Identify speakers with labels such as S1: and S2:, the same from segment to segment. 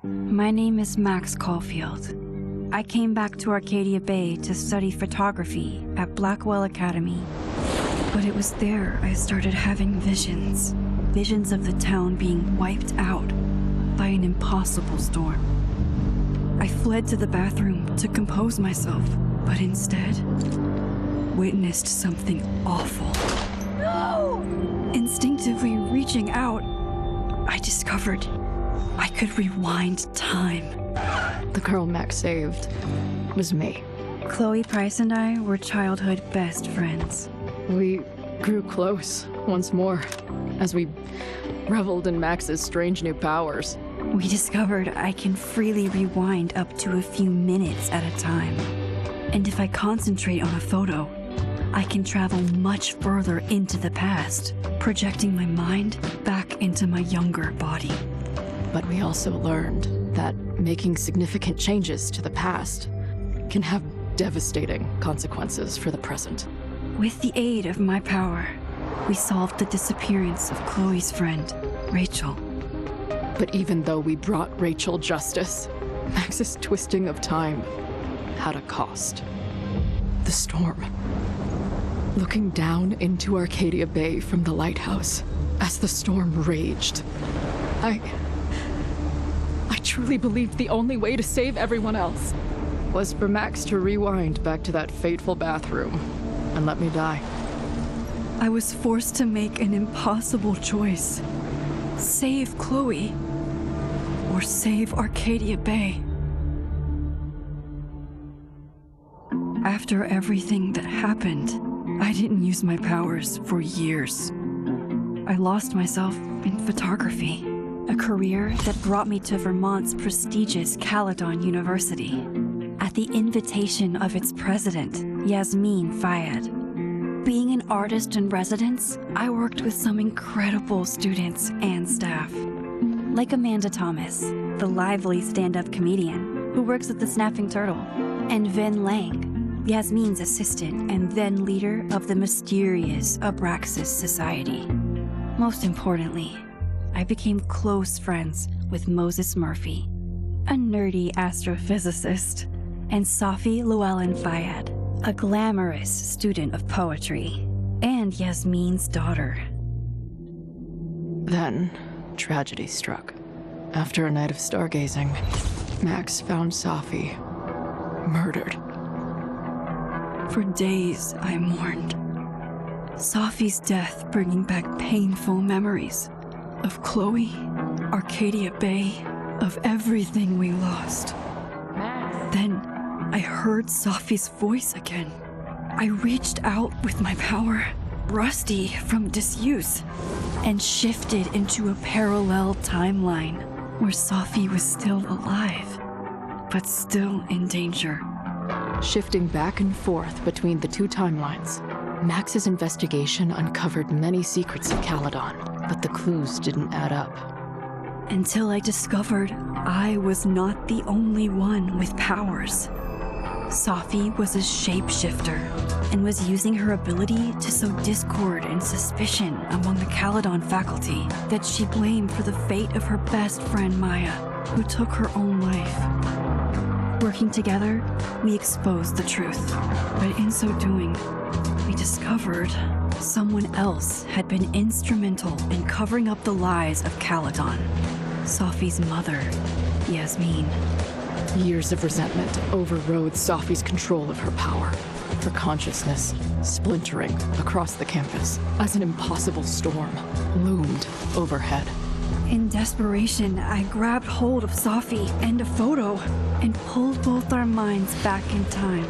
S1: My name is Max Caulfield. I came back to Arcadia Bay to study photography at Blackwell Academy. But it was there I started having visions. Visions of the town being wiped out by an impossible storm. I fled to the bathroom to compose myself, but instead witnessed something awful. No! Instinctively reaching out, I discovered I could rewind time.
S2: The girl Max saved was me.
S1: Chloe Price and I were childhood best friends.
S2: We grew close once more as we reveled in Max's strange new powers.
S1: We discovered I can freely rewind up to a few minutes at a time. And if I concentrate on a photo, I can travel much further into the past, projecting my mind back into my younger body.
S2: But we also learned that making significant changes to the past can have devastating consequences for the present.
S1: With the aid of my power, we solved the disappearance of Chloe's friend, Rachel.
S2: But even though we brought Rachel justice, Max's twisting of time had a cost. The storm. Looking down into Arcadia Bay from the lighthouse as the storm raged, I truly believed the only way to save everyone else was for Max to rewind back to that fateful bathroom and let me die.
S1: I was forced to make an impossible choice. Save Chloe, or save Arcadia Bay. After everything that happened, I didn't use my powers for years. I lost myself in photography, a career that brought me to Vermont's prestigious Caledon University, at the invitation of its president, Yasmin Fayed. Being an artist in residence, I worked with some incredible students and staff, like Amanda Thomas, the lively stand-up comedian who works at the Snapping Turtle, and Vin Lang, Yasmin's assistant and then leader of the mysterious Abraxas Society. Most importantly, I became close friends with Moses Murphy, a nerdy astrophysicist, and Safi Llewellyn Fayed, a glamorous student of poetry, and Yasmin's daughter.
S2: Then, tragedy struck. After a night of stargazing, Max found Safi murdered.
S1: For days, I mourned. Safi's death bringing back painful memories of Chloe, Arcadia Bay, of everything we lost. Then, I heard Safi's voice again. I reached out with my power, rusty from disuse, and shifted into a parallel timeline where Safi was still alive, but still in danger.
S2: Shifting back and forth between the two timelines, Max's investigation uncovered many secrets of Caledon, but the clues didn't add up.
S1: Until I discovered I was not the only one with powers. Safi was a shapeshifter and was using her ability to sow discord and suspicion among the Caledon faculty that she blamed for the fate of her best friend Maya, who took her own life. Working together, we exposed the truth, but in so doing, we discovered someone else had been instrumental in covering up the lies of Caledon. Safi's mother, Yasmin.
S2: Years of resentment overrode Safi's control of her power, her consciousness splintering across the campus as an impossible storm loomed overhead.
S1: In desperation, I grabbed hold of Safi and a photo and pulled both our minds back in time.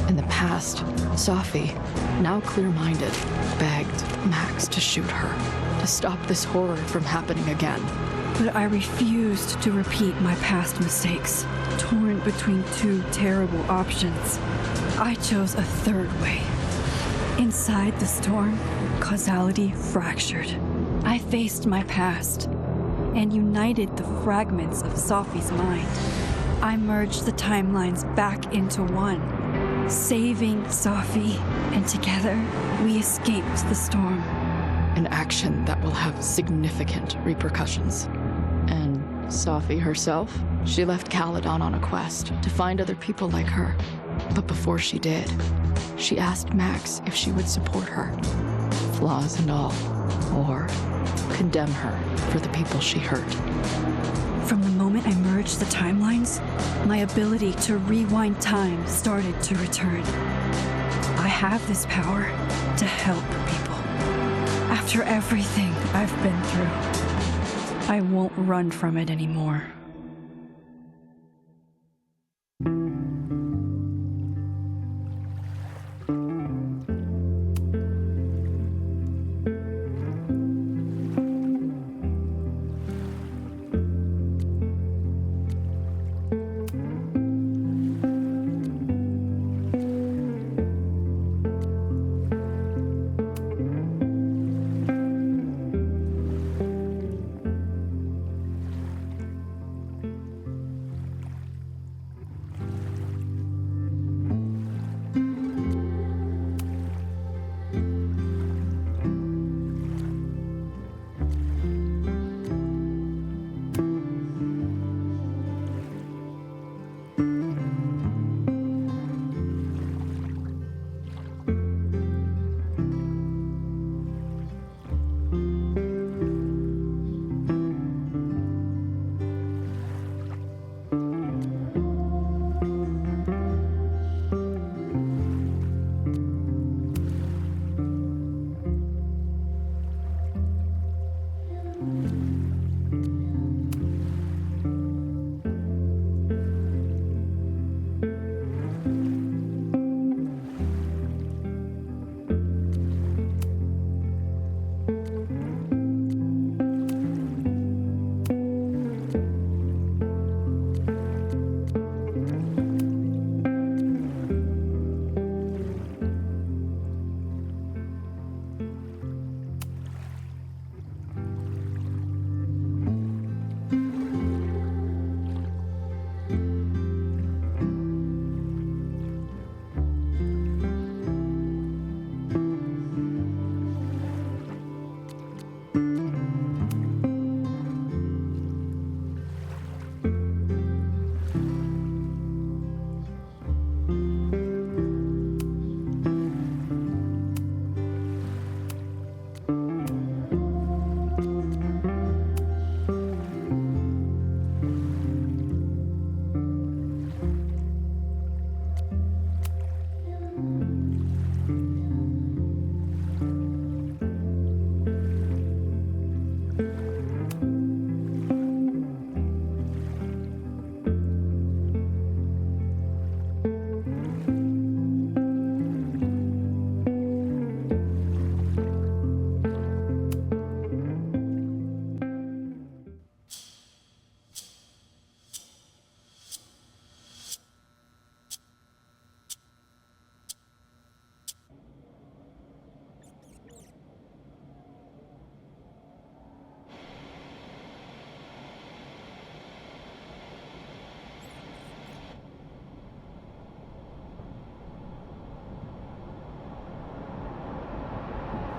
S2: In the past, Safi, now clear-minded, begged Max to shoot her, to stop this horror from happening again.
S1: But I refused to repeat my past mistakes, torn between two terrible options. I chose a third way. Inside the storm, causality fractured. I faced my past and united the fragments of Safi's mind. I merged the timelines back into one, saving Safi, and together we escaped the storm.
S2: An action that will have significant repercussions. And Safi herself, she left Caledon on a quest to find other people like her. But before she did, she asked Max if she would support her, flaws and all, or condemn her for the people she hurt.
S1: From the moment I merged the timelines, my ability to rewind time started to return. I have this power to help people. After everything I've been through, I won't run from it anymore.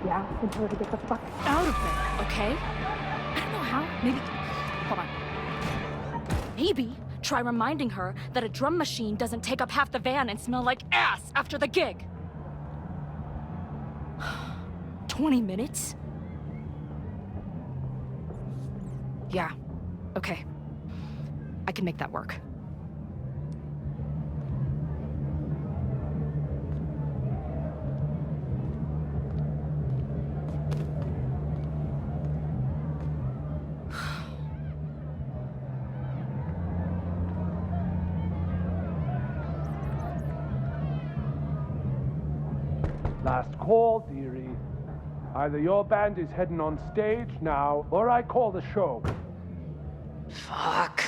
S3: Yeah, and tell her to get the fuck out of there, okay? I don't know how. Maybe. Hold on. Maybe try reminding her that a drum machine doesn't take up half the van and smell like ass after the gig. 20 minutes? Yeah, okay. I can make that work.
S4: Last call, dearie. Either your band is heading on stage now, or I call the show.
S5: Fuck.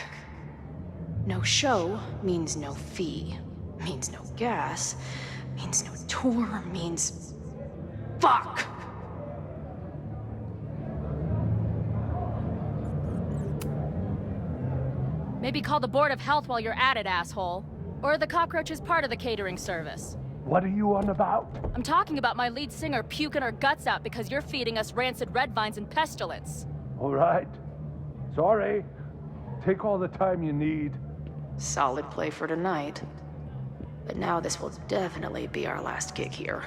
S5: No show means no fee, means no gas, means no tour, means... Fuck!
S3: Maybe call the Board of Health while you're at it, asshole. Or the cockroach is part of the catering service.
S4: What are you on about?
S3: I'm talking about my lead singer puking her guts out because you're feeding us rancid red vines and pestilence.
S4: All right. Sorry. Take all the time you need.
S5: Solid play for tonight. But now this will definitely be our last gig here.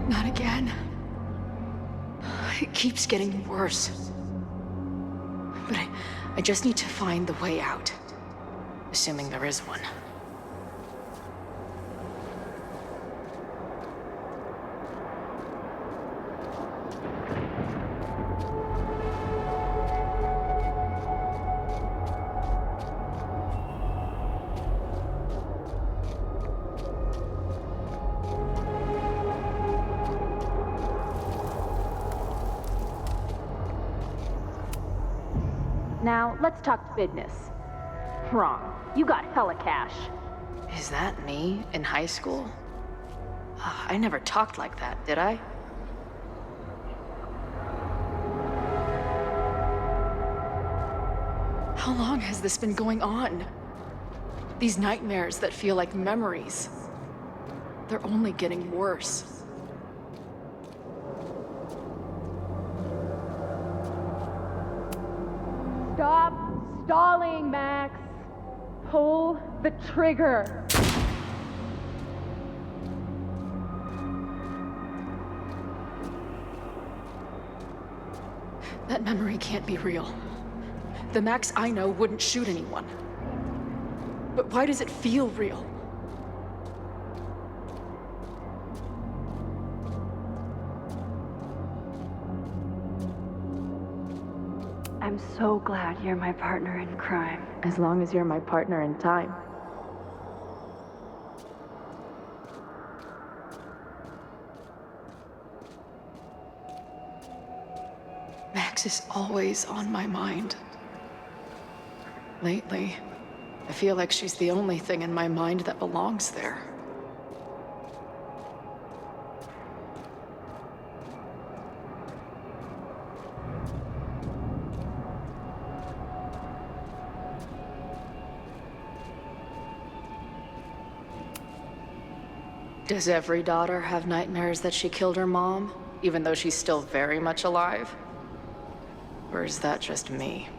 S2: Not again. It keeps getting worse. But I just need to find the way out. Assuming there is one.
S3: Now, let's talk business. Wrong. You got hella cash.
S5: Is that me in high school? I never talked like that, did I?
S2: How long has this been going on? These nightmares that feel like memories. They're only getting worse.
S6: Stop stalling, Max. Pull the trigger.
S2: That memory can't be real. The Max I know wouldn't shoot anyone. But why does it feel real?
S1: I'm so glad you're my partner in crime.
S5: As long as you're my partner in time.
S2: Max is always on my mind. Lately, I feel like she's the only thing in my mind that belongs there. Does every daughter have nightmares that she killed her mom, even though she's still very much alive? Or is that just me?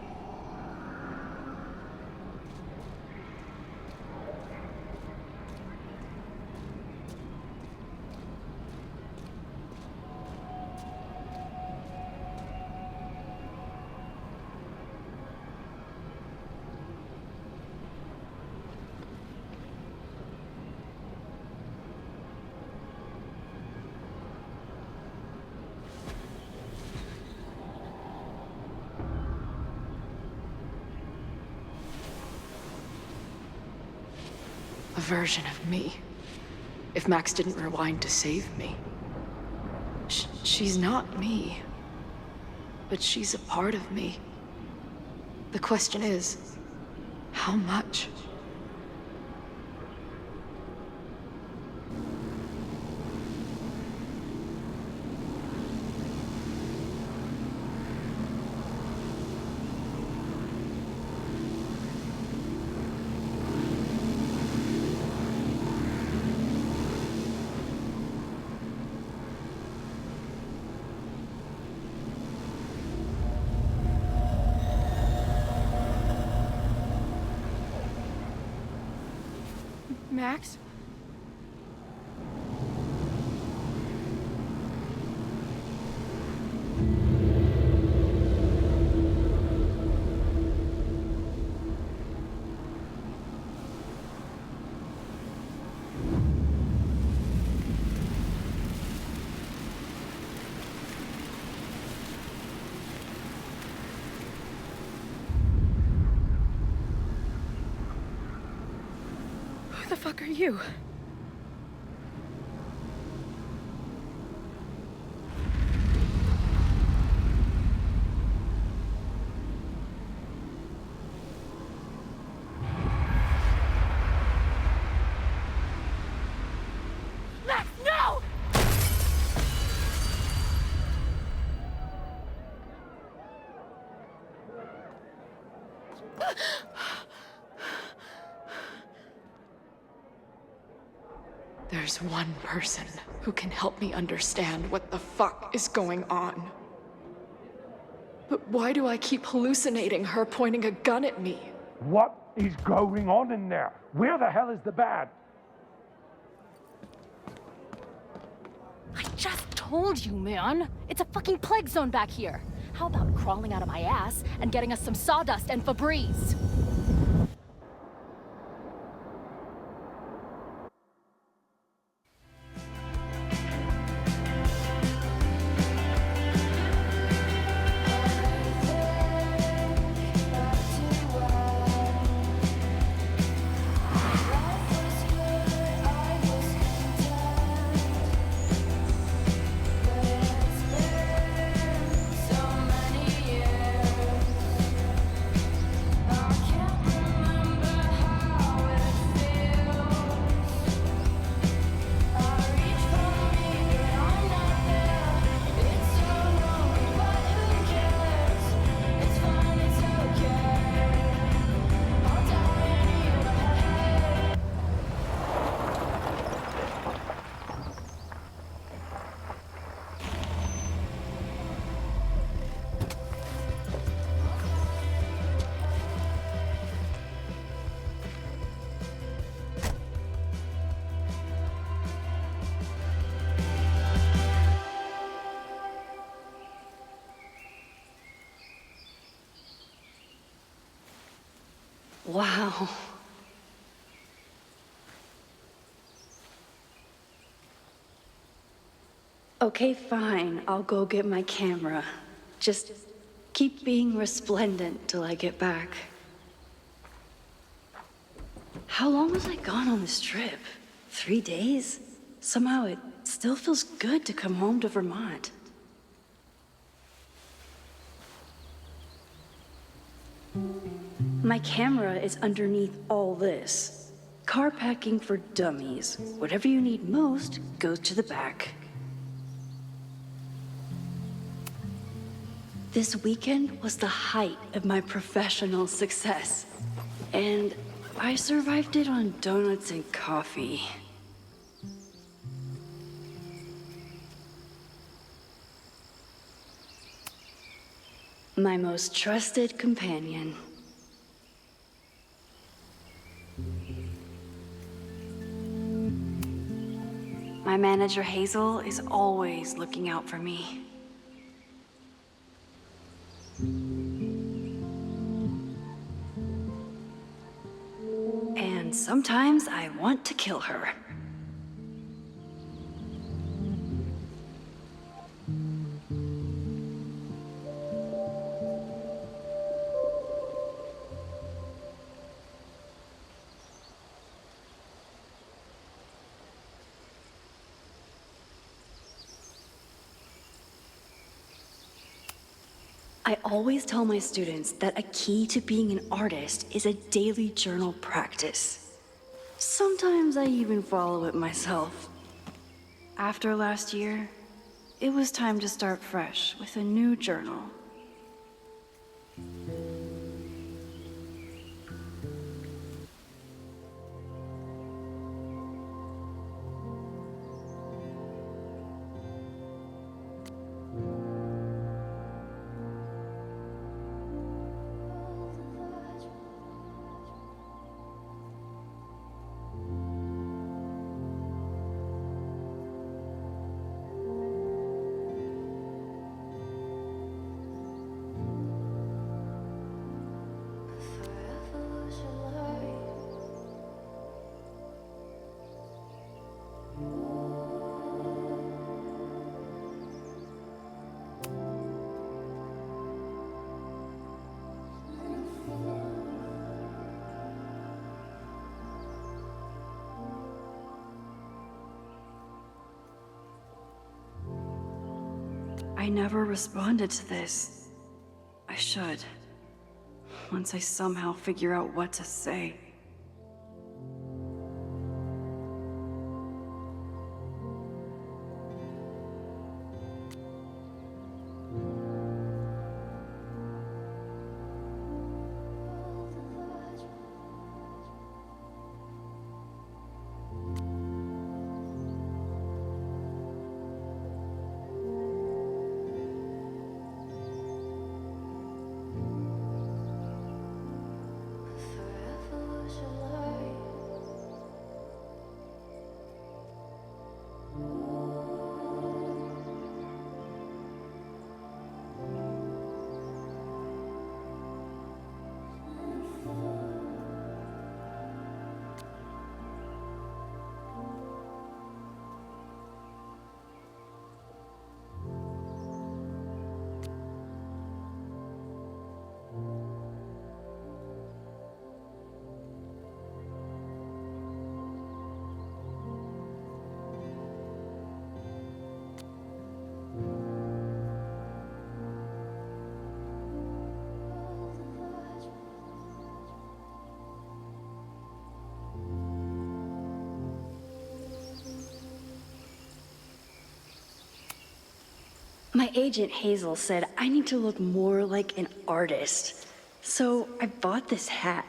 S2: A version of me. If Max didn't rewind to save me. She's not me. But she's a part of me. The question is, how much? Max?
S3: Who the fuck are you? Max, no!
S2: There's one person who can help me understand what the fuck is going on. But why do I keep hallucinating her pointing a gun at me?
S4: What is going on in there? Where the hell is the bad?
S3: I just told you, man. It's a fucking plague zone back here. How about crawling out of my ass and getting us some sawdust and Febreze?
S1: Wow. Okay, fine. I'll go get my camera. Just keep being resplendent till I get back. How long was I gone on this trip? 3 days? Somehow it still feels good to come home to Vermont. My camera is underneath all this. Car packing for dummies. Whatever you need most goes to the back. This weekend was the height of my professional success. And I survived it on donuts and coffee. My most trusted companion. My manager Hazel is always looking out for me. And sometimes I want to kill her. I always tell my students that a key to being an artist is a daily journal practice. Sometimes I even follow it myself. After last year, it was time to start fresh with a new journal. I never responded to this. I should. Once I somehow figure out what to say.
S7: My agent Hazel said I need to look more like an artist. So I bought this hat.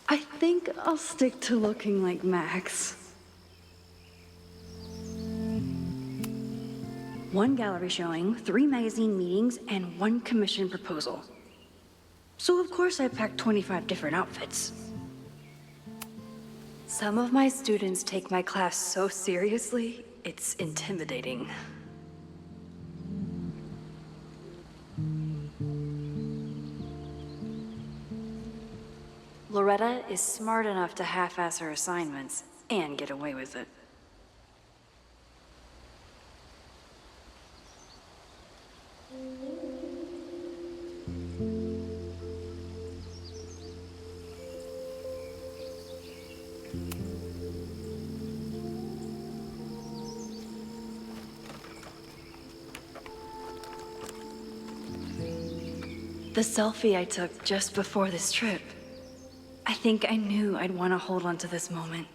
S7: I think I'll stick to looking like Max. One gallery showing, 3 magazine meetings, and 1 commission proposal. So of course I packed 25 different outfits.
S1: Some of my students take my class so seriously, it's intimidating. Loretta is smart enough to half-ass her assignments and get away with it. The selfie I took just before this trip. I think I knew I'd want to hold on to this moment.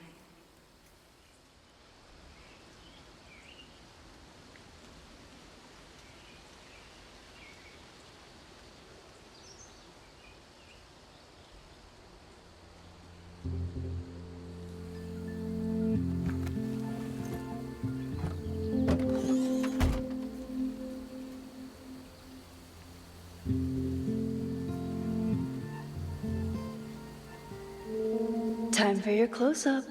S7: Time for your close-up.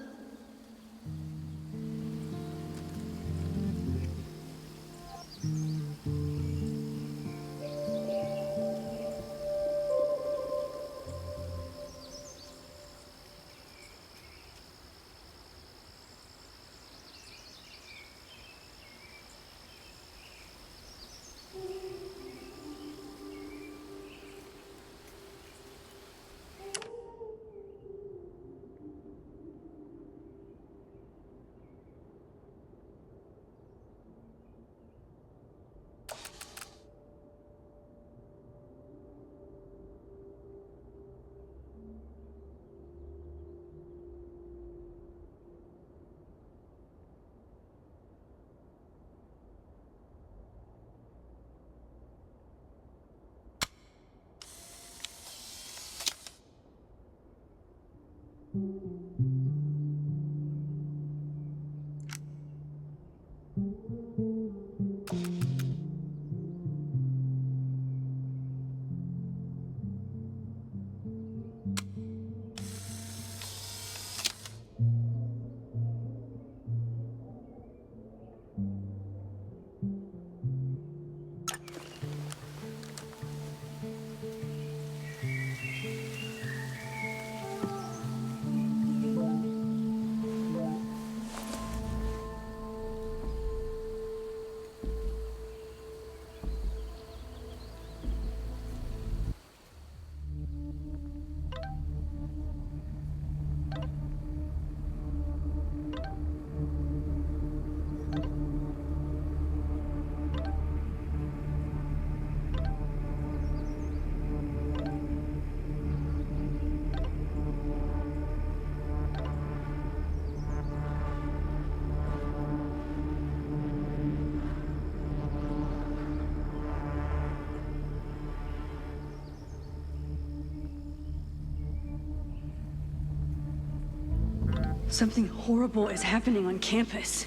S7: Something horrible is happening on campus.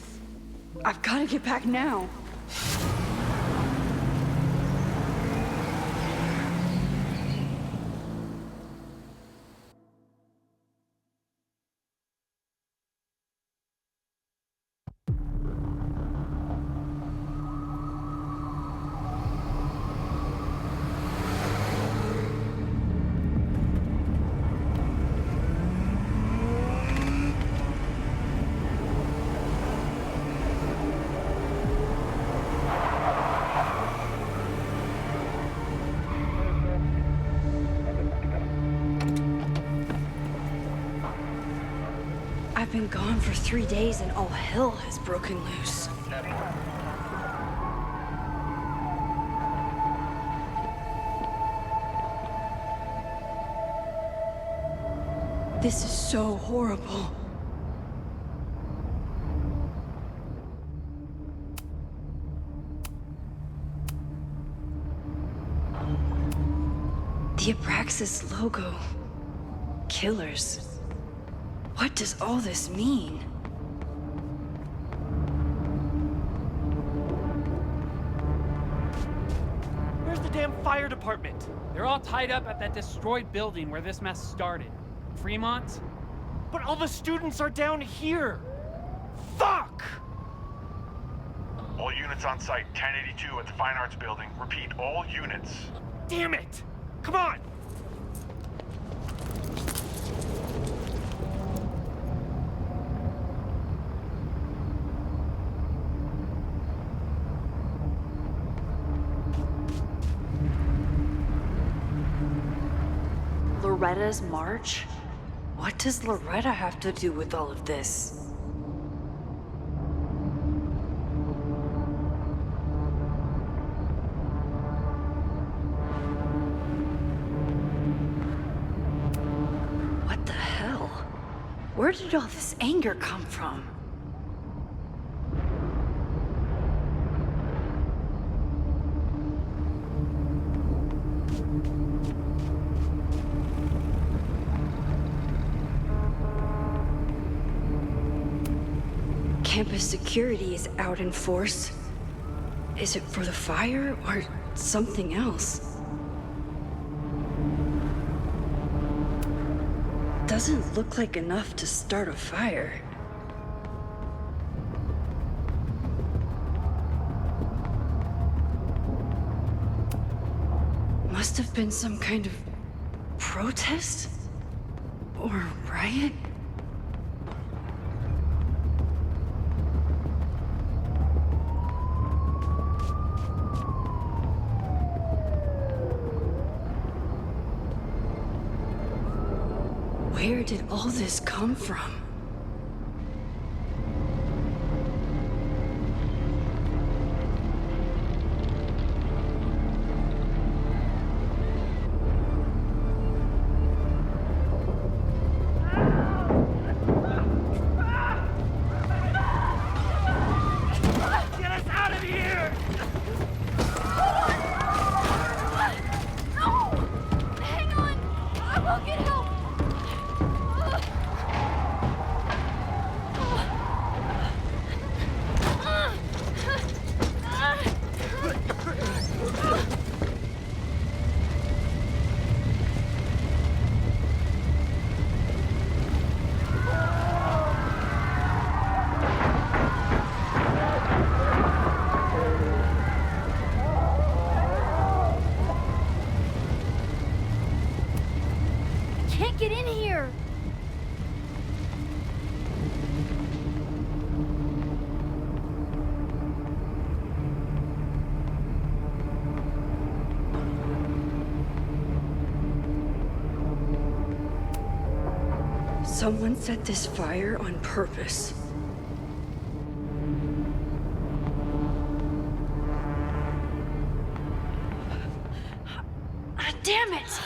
S7: I've got to get back now. I've been gone for 3 days and all hell has broken loose. This is so horrible. The Abraxas logo. Killers. What does all this mean?
S8: Where's the damn fire department?
S9: They're all tied up at that destroyed building where this mess started. Fremont?
S8: But all the students are down here! Fuck!
S10: All units on site, 1082 at the Fine Arts Building. Repeat, all units.
S8: Damn it! Come on!
S7: Loretta's march? What does Loretta have to do with all of this? What the hell? Where did all this anger come from? Campus security is out in force. Is it for the fire or something else? Doesn't look like enough to start a fire. Must have been some kind of protest? Or riot? Where did all this come from?
S8: Get us out of here!
S3: No! Hang on! I will get help! Can't get in here!
S7: Someone set this fire on purpose. Damn it!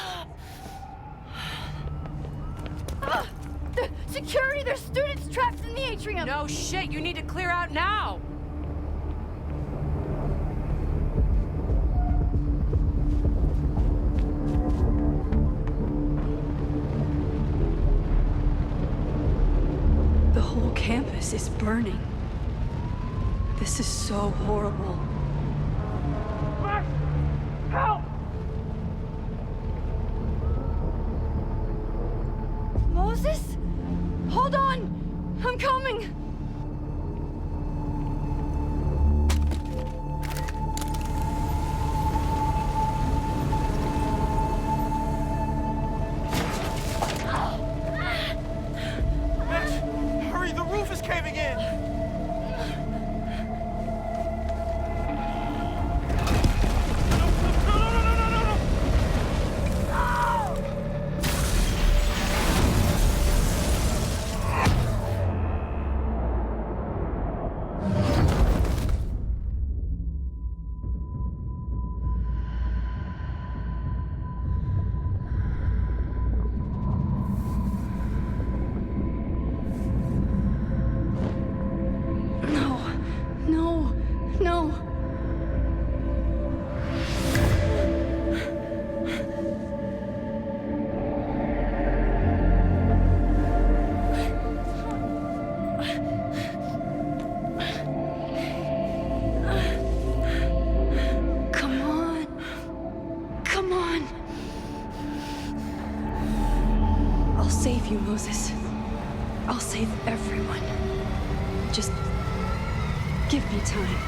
S3: Security! There's students trapped in the atrium!
S11: No shit, you need to clear out now!
S7: whole campus is burning. This is so horrible.
S4: Max! Help!
S7: Moses? Hold on! I'm coming!
S8: Max, hurry, the roof is caving in!
S7: No. Come on. Come on. I'll save you, Moses. I'll save everyone. Just give me time.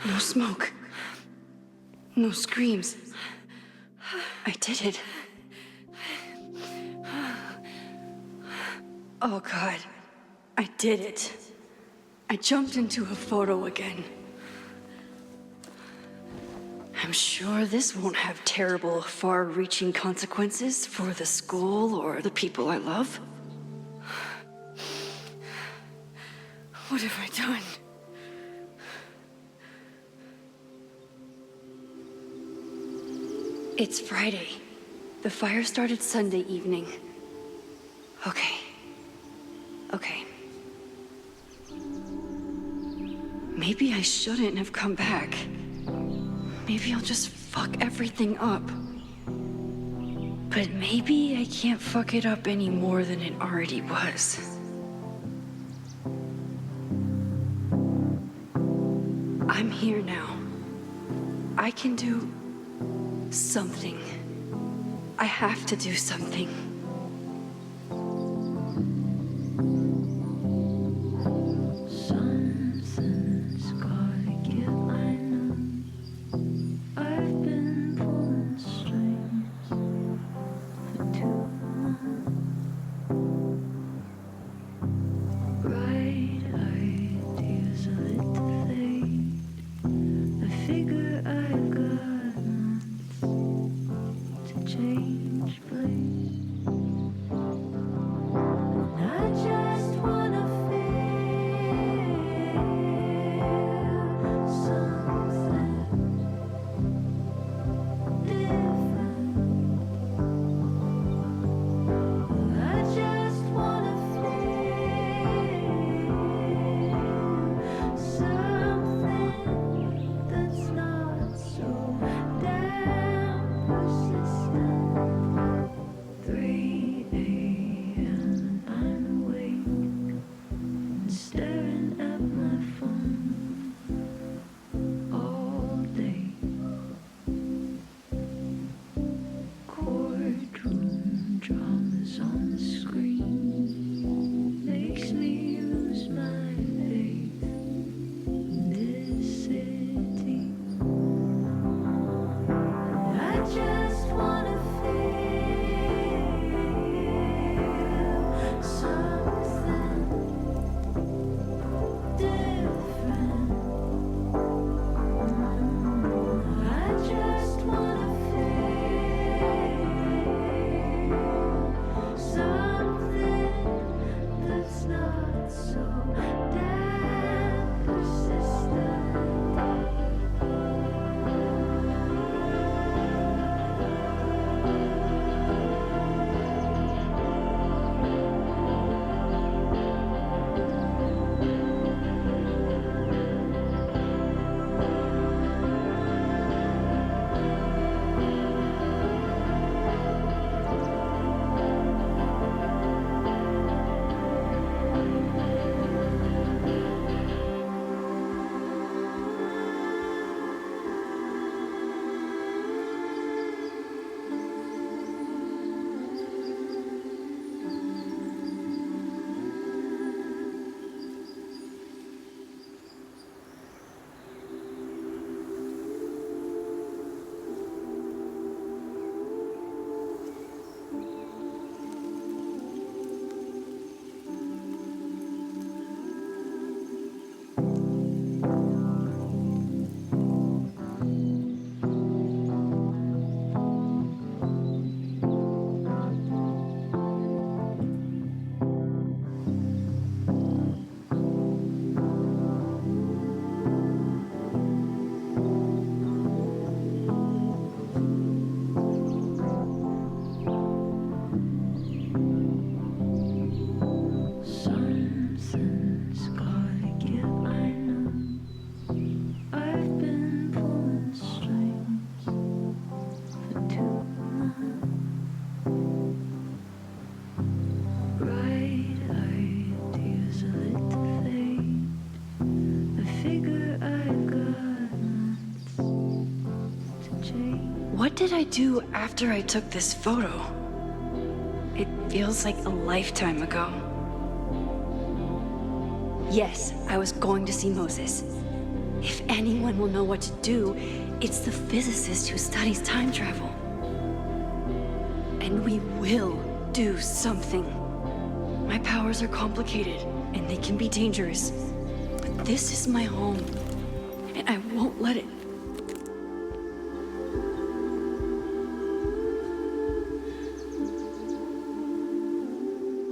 S7: No smoke. No screams. I did it. Oh God, I did it. I jumped into a photo again. I'm sure this won't have terrible, far-reaching consequences for the school or the people I love. What have I done? It's Friday. The fire started Sunday evening. Okay. Maybe I shouldn't have come back. Maybe I'll just fuck everything up. But maybe I can't fuck it up any more than it already was. I'm here now. I can do something. I have to do something.
S12: Something's gotta give, I know. I've been pulling strings for too long. Bright ideas are lit to fade. I figure I've got months to change place.
S7: did I do after I took this photo? It feels like a lifetime ago. Yes, I was going to see Moses. If anyone will know what to do, it's the physicist who studies time travel. And we will do something. My powers are complicated, and they can be dangerous. But this is my home, and I won't let it.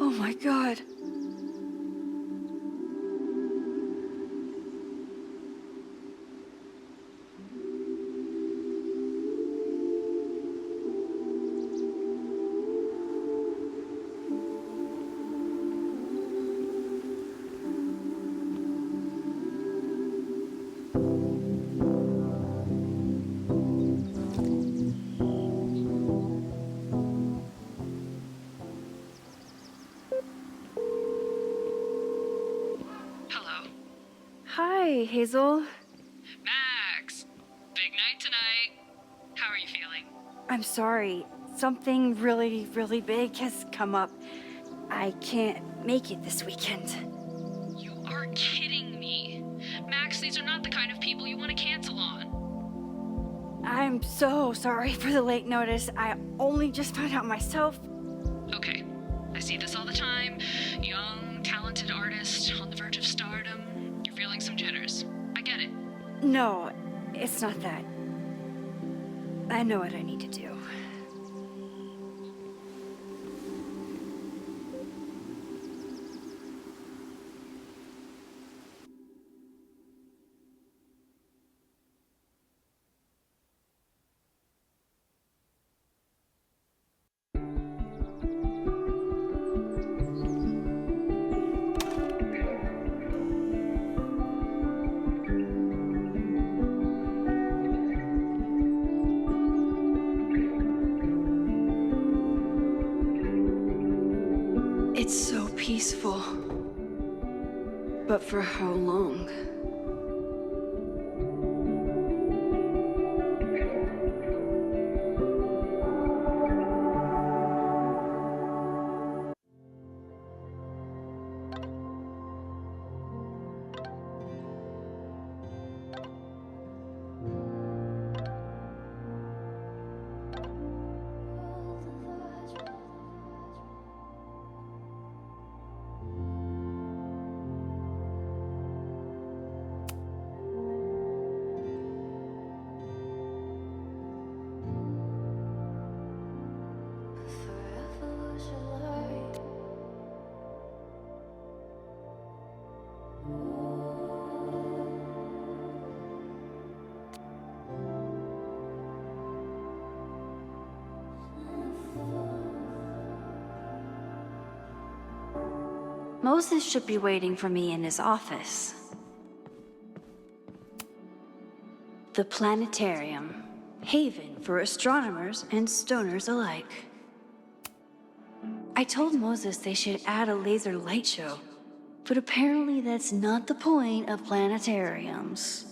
S7: Oh my God. Hi, Hazel.
S1: Max! Big night tonight. How are you feeling?
S7: I'm sorry. Something really, really big has come up. I can't make it this weekend.
S1: You are kidding me. Max, these are not the kind of people you want to cancel on.
S7: I'm so sorry for the late notice. I only just found out myself.
S1: Okay, I see this all the time. Young, talented artist on the verge of stardom. You're feeling some jitters. I get it.
S7: No, it's not that. I know what I need to do. It's so peaceful. But for how long? Moses should be waiting for me in his office. The planetarium, haven for astronomers and stoners alike. I told Moses they should add a laser light show, but apparently that's not the point of planetariums.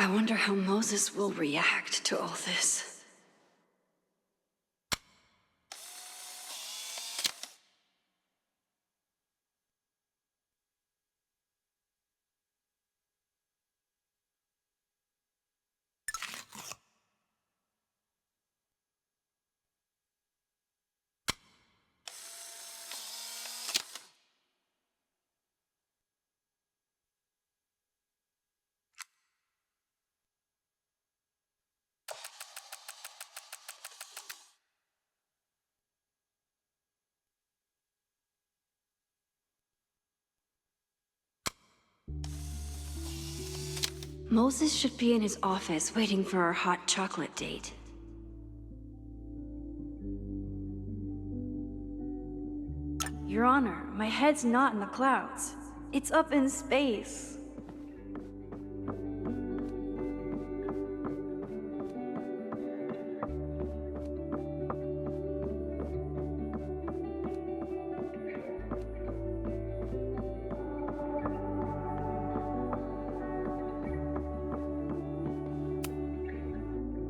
S7: I wonder how Moses will react to all this. Moses should be in his office waiting for our hot chocolate date. Your Honor, my head's not in the clouds. It's up in space.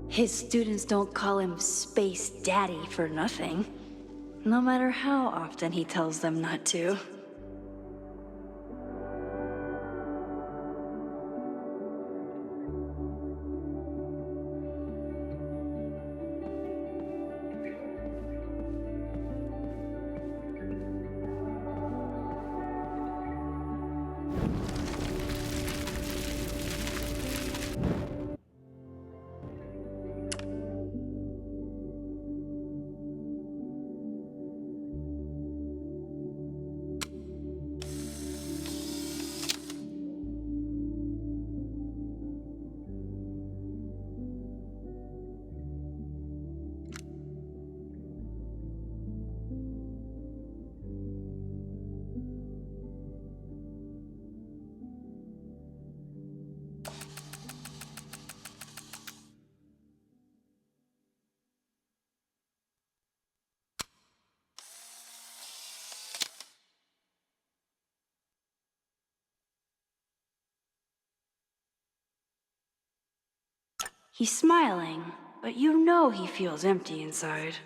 S7: His students don't call him Space Daddy for nothing, no matter how often he tells them not to. He's smiling, but you know he feels empty inside.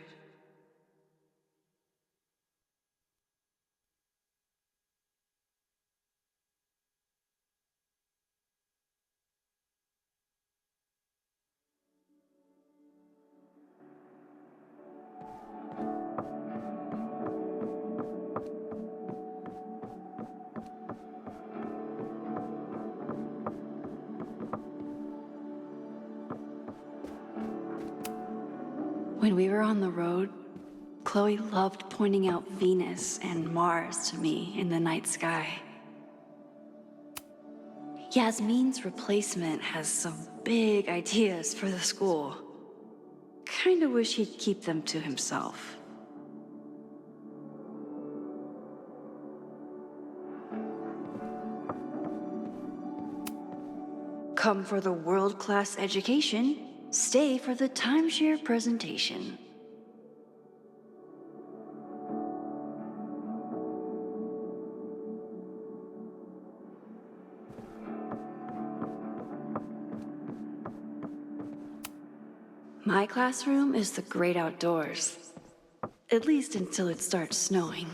S7: When we were on the road, Chloe loved pointing out Venus and Mars to me in the night sky. Yasmin's replacement has some big ideas for the school. Kinda wish he'd keep them to himself. Come for the world-class education, stay for the timeshare presentation. My classroom is the great outdoors. At least until it starts snowing.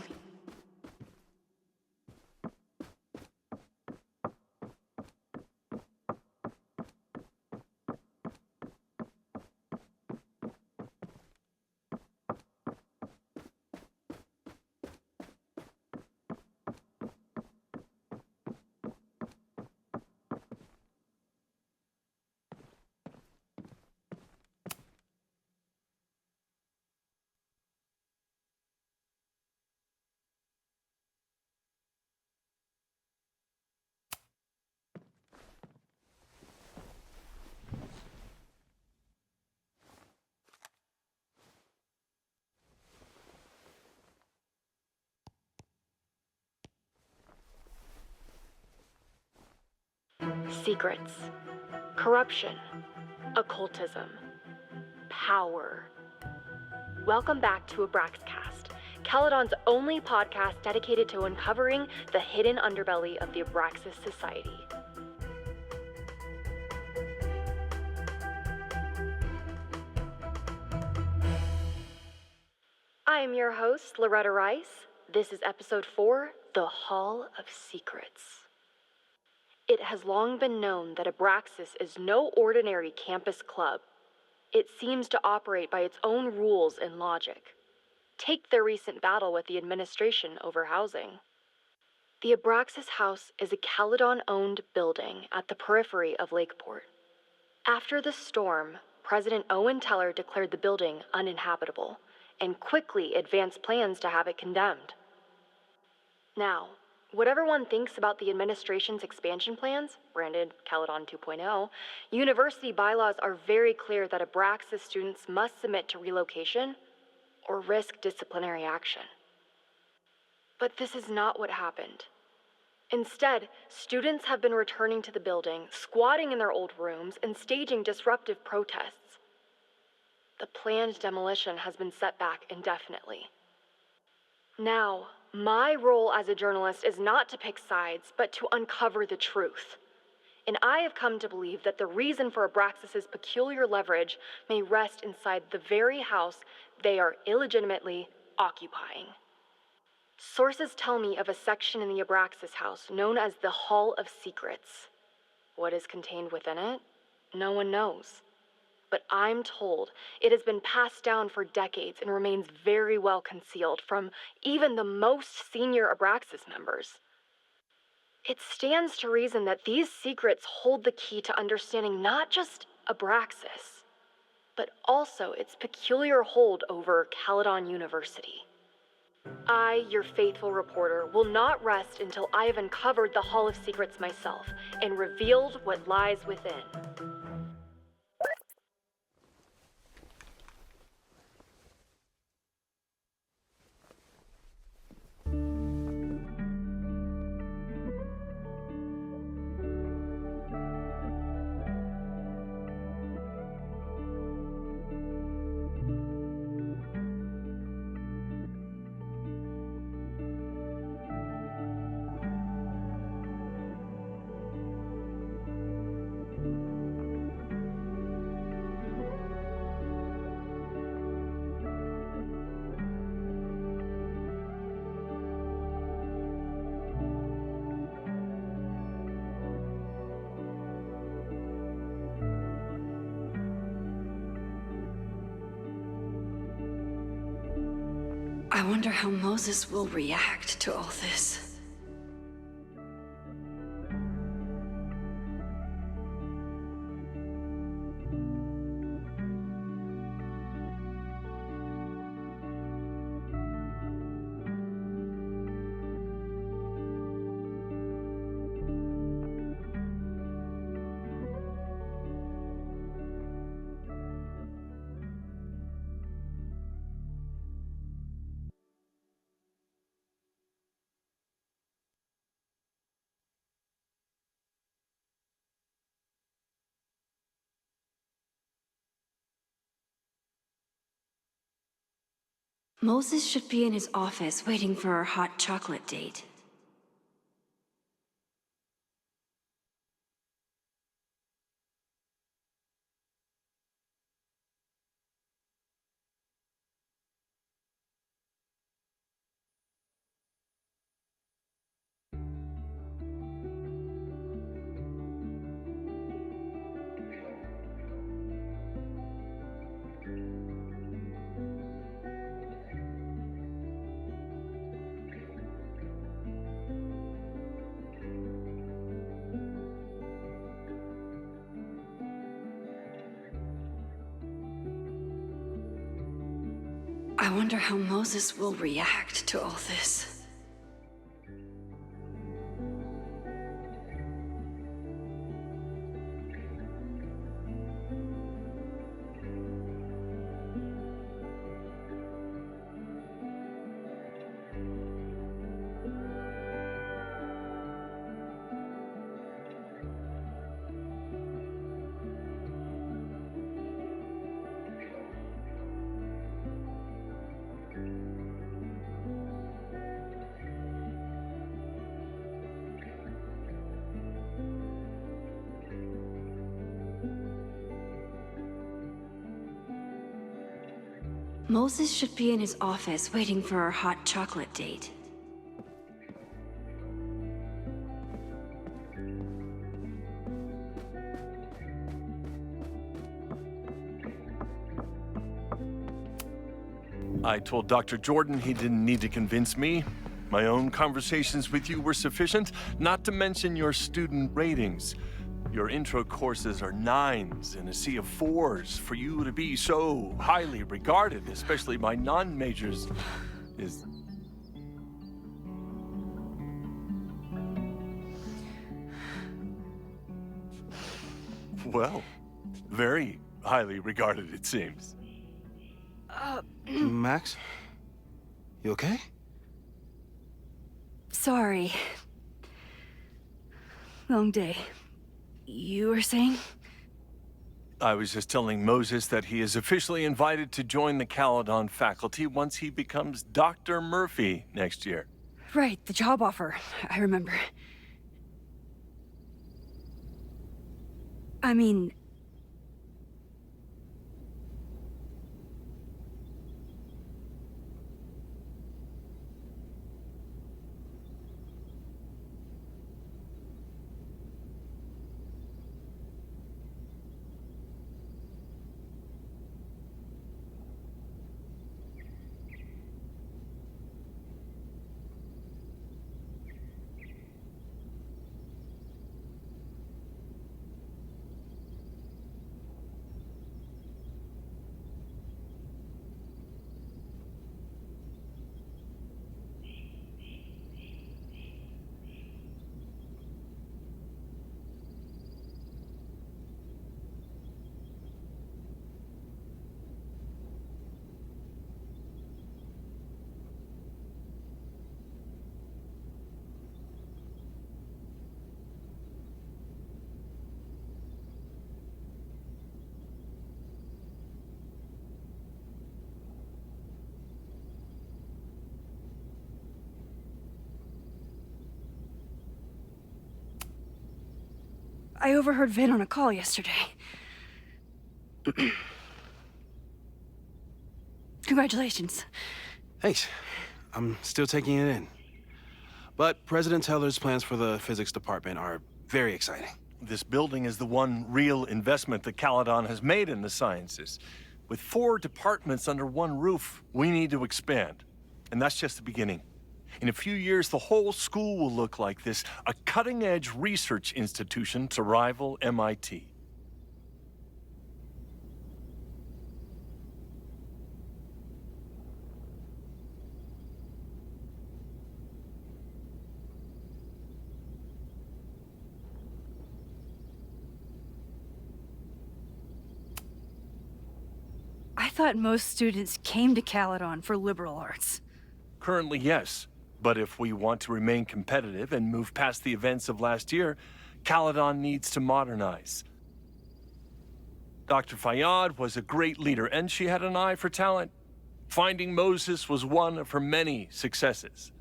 S6: Secrets, corruption, occultism, power. Welcome back to Abraxcast, Caledon's only podcast dedicated to uncovering the hidden underbelly of the Abraxas Society. I'm your host, Loretta Rice. This is episode 4, The Hall of Secrets. It has long been known that Abraxas is no ordinary campus club. It seems to operate by its own rules and logic. Take their recent battle with the administration over housing. The Abraxas House is a Caledon-owned building at the periphery of Lakeport. After the storm, President Owen Teller declared the building uninhabitable and quickly advanced plans to have it condemned. Now, whatever one thinks about the administration's expansion plans, branded Caledon 2.0, university bylaws are very clear that Abraxas students must submit to relocation or risk disciplinary action. But this is not what happened. Instead, students have been returning to the building, squatting in their old rooms, and staging disruptive protests. The planned demolition has been set back indefinitely. Now, my role as a journalist is not to pick sides, but to uncover the truth. And I have come to believe that the reason for Abraxas's peculiar leverage may rest inside the very house they are illegitimately occupying. Sources tell me of a section in the Abraxas house known as the Hall of Secrets. What is contained within it? No one knows. But I'm told it has been passed down for decades and remains very well concealed from even the most senior Abraxas members. It stands to reason that these secrets hold the key to understanding not just Abraxas, but also its peculiar hold over Caledon University. I, your faithful reporter, will not rest until I have uncovered the Hall of Secrets myself and revealed what lies within.
S7: I wonder how Moses will react to all this. Moses should be in his office waiting for our hot chocolate date. I wonder how Moses will react to all this. Moses should be in his office waiting for our hot chocolate date.
S13: I told Dr. Jordan he didn't need to convince me. My own conversations with you were sufficient, not to mention your student ratings. Your intro courses are 9s in a sea of 4s. For you to be so highly regarded, especially by non-majors, is... well, very highly regarded, it seems.
S14: Max? You okay?
S1: Sorry. Long day. You were saying?
S13: I was just telling Moses that he is officially invited to join the Caledon faculty once he becomes Dr. Murphy next year.
S1: Right, the job offer. I remember. I mean... I overheard Vin on a call yesterday. Congratulations.
S14: Thanks. I'm still taking it in. But President Teller's plans for the physics department are very exciting.
S13: This building is the one real investment that Caledon has made in the sciences. With 4 departments under one roof, we need to expand. And that's just the beginning. In a few years, the whole school will look like this, a cutting-edge research institution to rival MIT.
S1: I thought most students came to Caledon for liberal arts.
S13: Currently, yes. But if we want to remain competitive and move past the events of last year, Caledon needs to modernize. Dr. Fayyad was a great leader, and she had an eye for talent. Finding Moses was one of her many successes.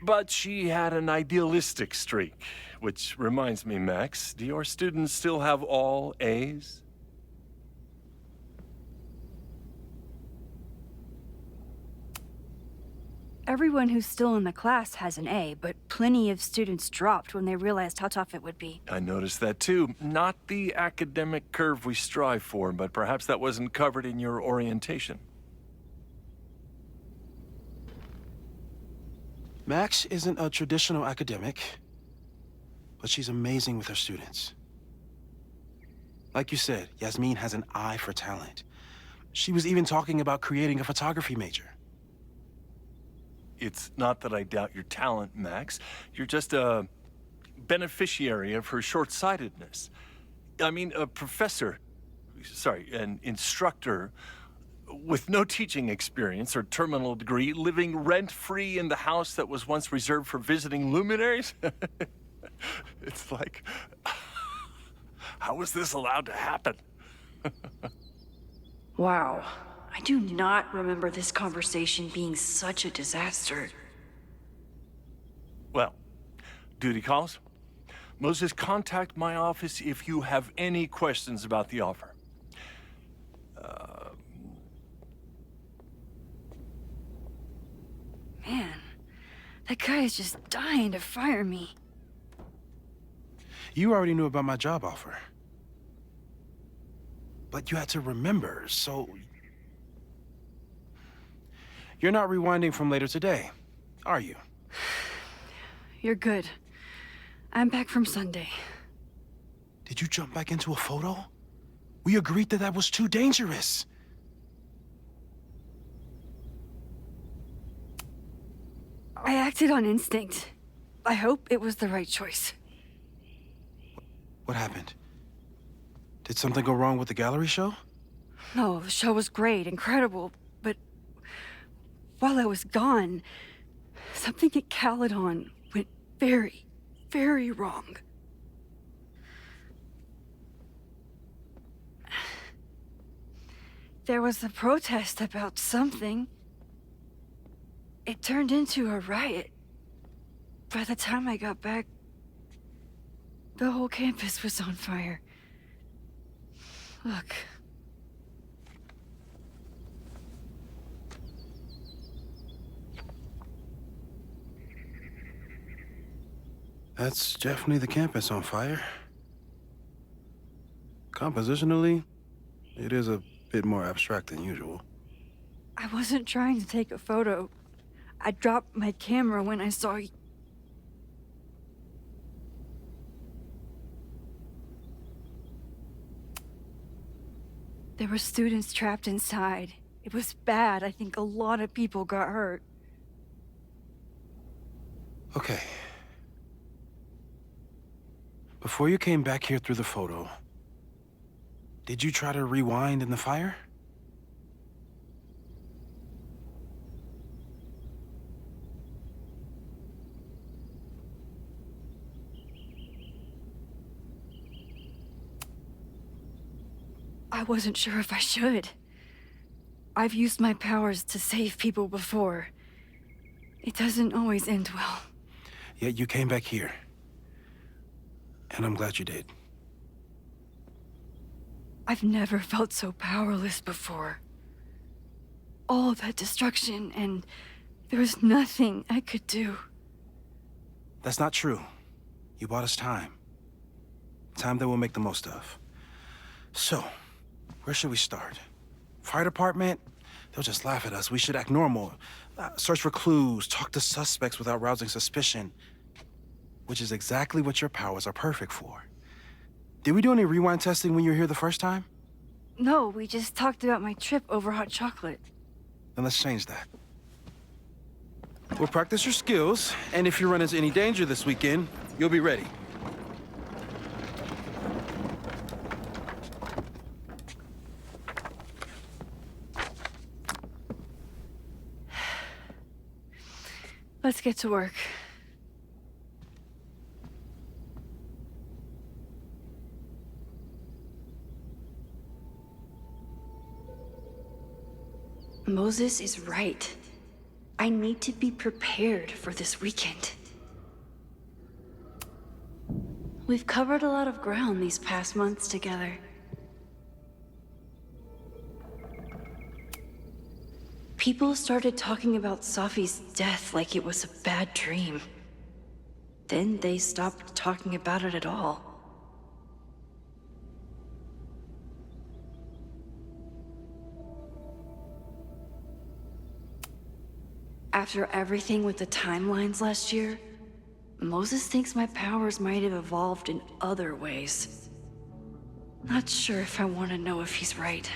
S13: But she had an idealistic streak, which reminds me, Max, do your students still have all A's?
S1: Everyone who's still in the class has an A, but plenty of students dropped when they realized how tough it would be.
S13: I noticed that too. Not the academic curve we strive for, but perhaps that wasn't covered in your orientation.
S14: Max isn't a traditional academic, but she's amazing with her students. Like you said, Yasmin has an eye for talent. She was even talking about creating a photography major.
S13: It's not that I doubt your talent, Max. You're just a beneficiary of her short-sightedness. I mean, a professor, an instructor with no teaching experience or terminal degree, living rent-free in the house that was once reserved for visiting luminaries? It's like, how was this allowed to happen?
S7: Wow. I do not remember this conversation being such a disaster.
S13: Well, duty calls. Moses, contact my office if you have any questions about the offer.
S1: That guy is just dying to fire me.
S14: You already knew about my job offer. But you had to remember, so... You're not rewinding from later today, are you?
S1: You're good. I'm back from Sunday.
S14: Did you jump back into a photo? We agreed that was too dangerous.
S1: I acted on instinct. I hope it was the right choice.
S14: What happened? Did something go wrong with the gallery show?
S1: No, the show was great, incredible, but while I was gone, something at Caledon went very, very wrong. There was a protest about something. It turned into a riot. By the time I got back, the whole campus was on fire. Look.
S14: That's definitely the campus on fire. Compositionally, it is a bit more abstract than usual.
S1: I wasn't trying to take a photo. I dropped my camera when I saw you. There were students trapped inside. It was bad. I think a lot of people got hurt.
S14: Okay. Before you came back here through the photo, did you try to rewind in the fire?
S1: I wasn't sure if I should. I've used my powers to save people before. It doesn't always end well.
S14: Yet you came back here. And I'm glad you did.
S1: I've never felt so powerless before. All that destruction, and there was nothing I could do.
S14: That's not true. You bought us time. Time that we'll make the most of. So, where should we start? Fire department? They'll just laugh at us. We should act normal. Search for clues, talk to suspects without rousing suspicion. Which is exactly what your powers are perfect for. Did we do any rewind testing when you were here the first time?
S1: No, we just talked about my trip over hot chocolate.
S14: Then let's change that. We'll practice your skills, and if you run into any danger this weekend, you'll be ready.
S1: Let's get to work.
S7: Moses is right. I need to be prepared for this weekend. We've covered a lot of ground these past months together. People started talking about Safi's death like it was a bad dream. Then they stopped talking about it at all. After everything with the timelines last year, Moses thinks my powers might have evolved in other ways. Not sure if I want to know if he's right.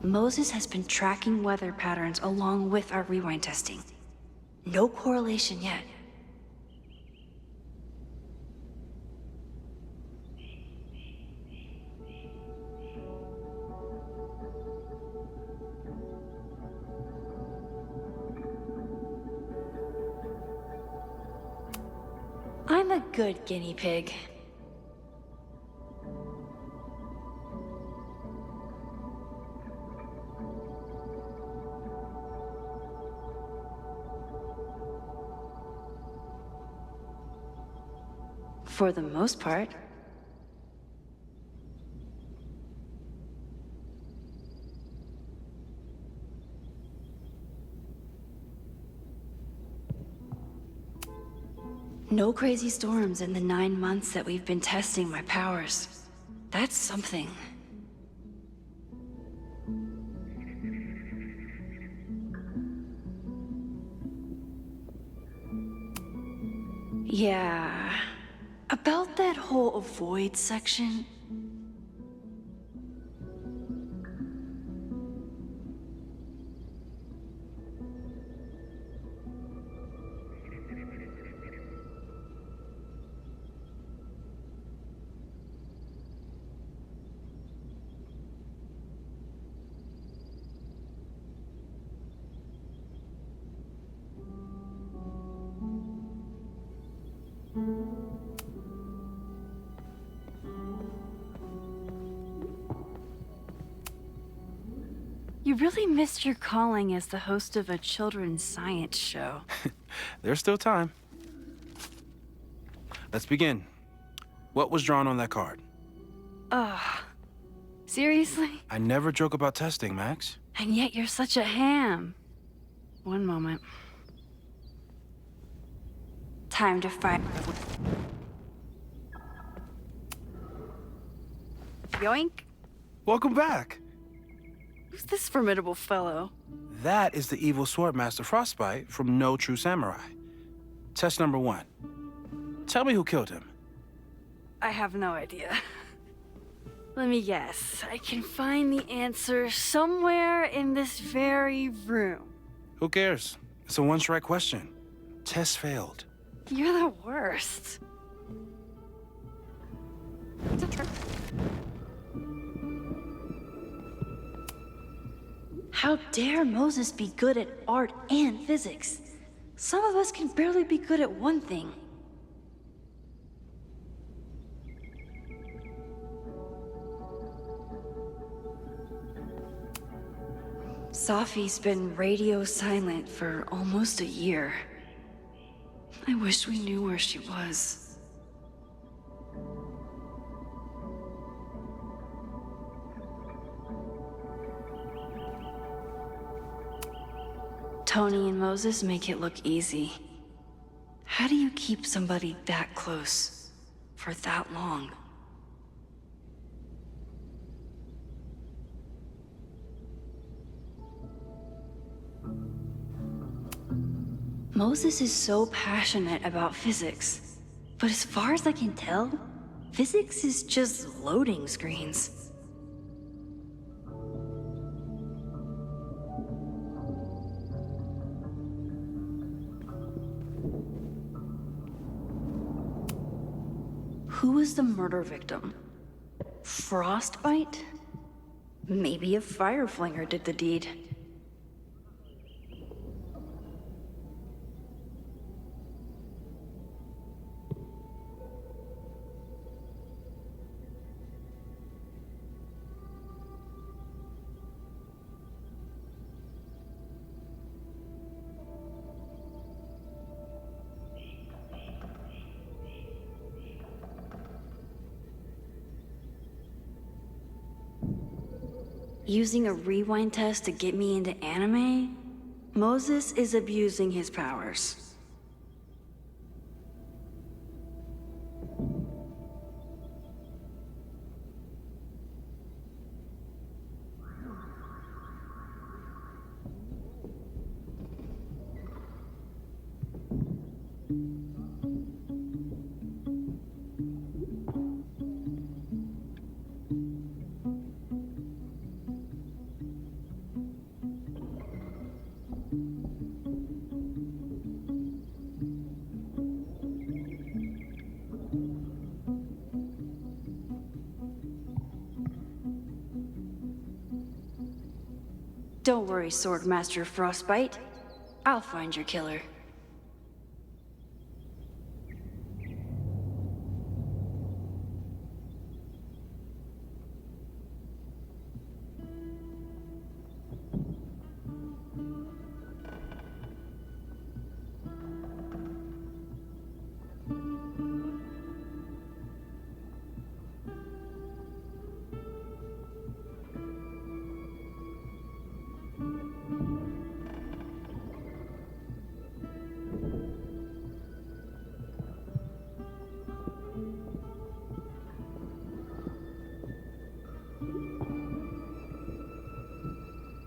S7: Moses has been tracking weather patterns along with our rewind testing. No correlation yet. I'm a good guinea pig. For the most part. No crazy storms in the 9 months that we've been testing my powers. That's something. Yeah. About that whole avoid section. You really missed your calling as the host of a children's science show.
S14: There's still time. Let's begin. What was drawn on that card?
S7: Ugh. Seriously?
S14: I never joke about testing, Max.
S7: And yet you're such a ham. One moment. Time to fight. Yoink.
S14: Welcome back.
S7: Who's this formidable fellow?
S14: That is the evil sword master Frostbite from No True Samurai. Test number 1. Tell me who killed him.
S7: I have no idea. Let me guess. I can find the answer somewhere in this very room.
S14: Who cares? It's a one-strike question. Test failed.
S7: You're the worst. How dare Moses be good at art and physics? Some of us can barely be good at one thing. Safi's been radio silent for almost a year. I wish we knew where she was. Tony and Moses make it look easy. How do you keep somebody that close for that long? Moses is so passionate about physics, but as far as I can tell, physics is just loading screens. Who was the murder victim? Frostbite? Maybe a fire flinger did the deed. Using a rewind test to get me into anime? Moses is abusing his powers. Don't worry, Swordmaster Frostbite. I'll find your killer.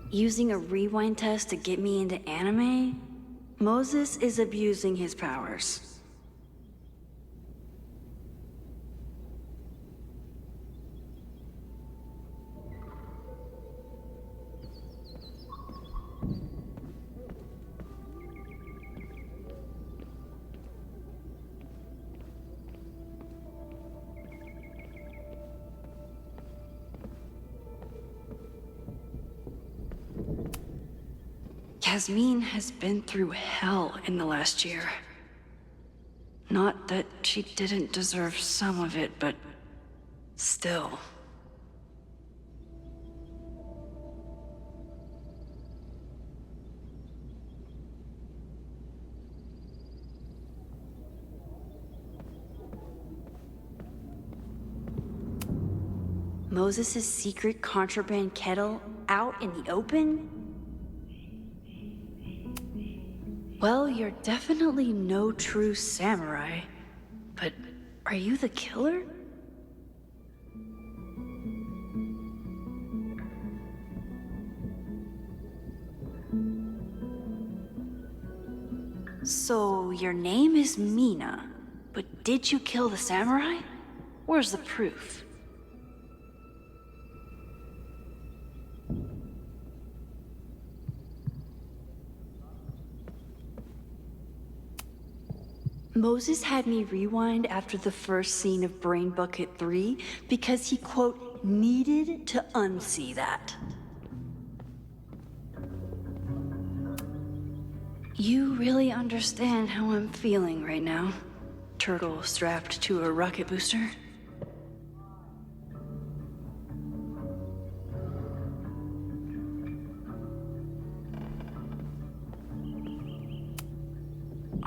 S7: Using a rewind test to get me into anime? Moses is abusing his powers. Yasmin has been through hell in the last year. Not that she didn't deserve some of it, but still. Moses' secret contraband kettle out in the open? Well, you're definitely no true samurai. But are you the killer? So, your name is Mina, but did you kill the samurai? Where's the proof? Moses had me rewind after the first scene of Brain Bucket 3 because he, quote, needed to unsee that. You really understand how I'm feeling right now, turtle strapped to a rocket booster?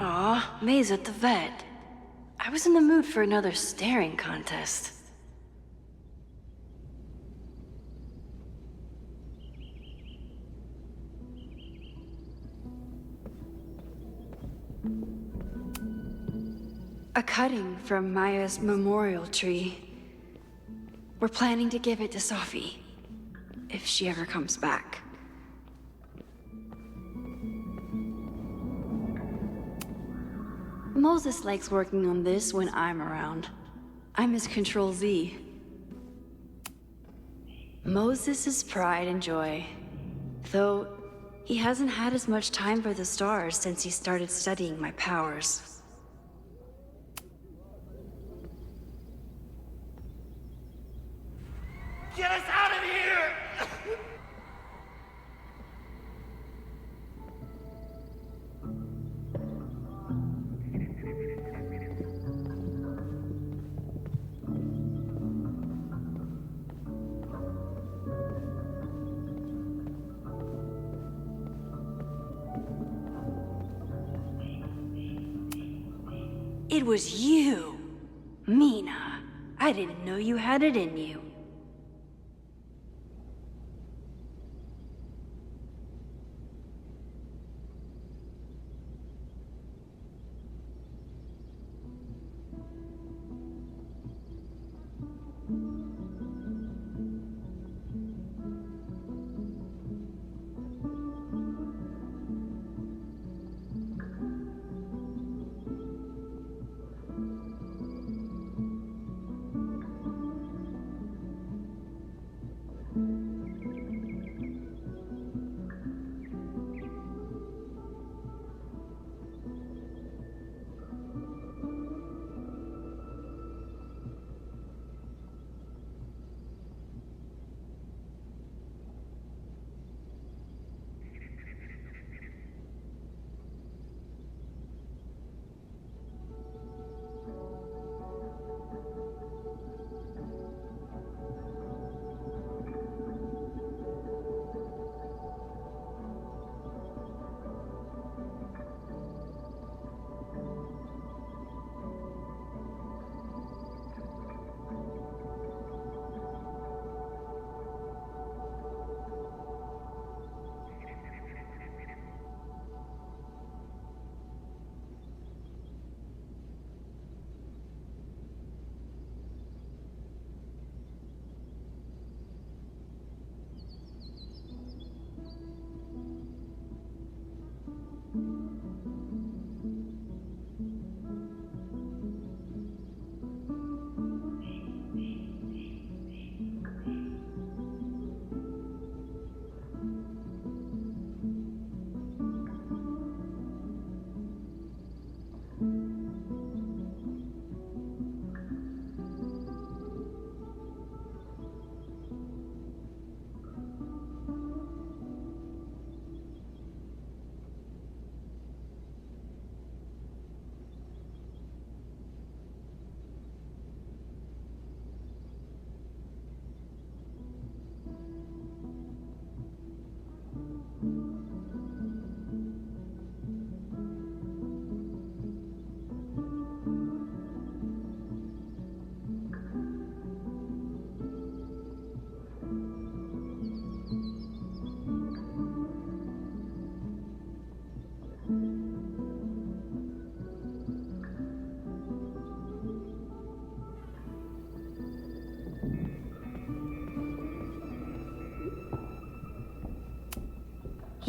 S7: Aw, May's at the vet. I was in the mood for another staring contest. A cutting from Maya's memorial tree. We're planning to give it to Sophie, if she ever comes back. Moses likes working on this when I'm around. I'm his Control-Z. Moses is pride and joy. Though, he hasn't had as much time for the stars since he started studying my powers.
S8: Get us out of here!
S7: It was you, Mina. I didn't know you had it in you.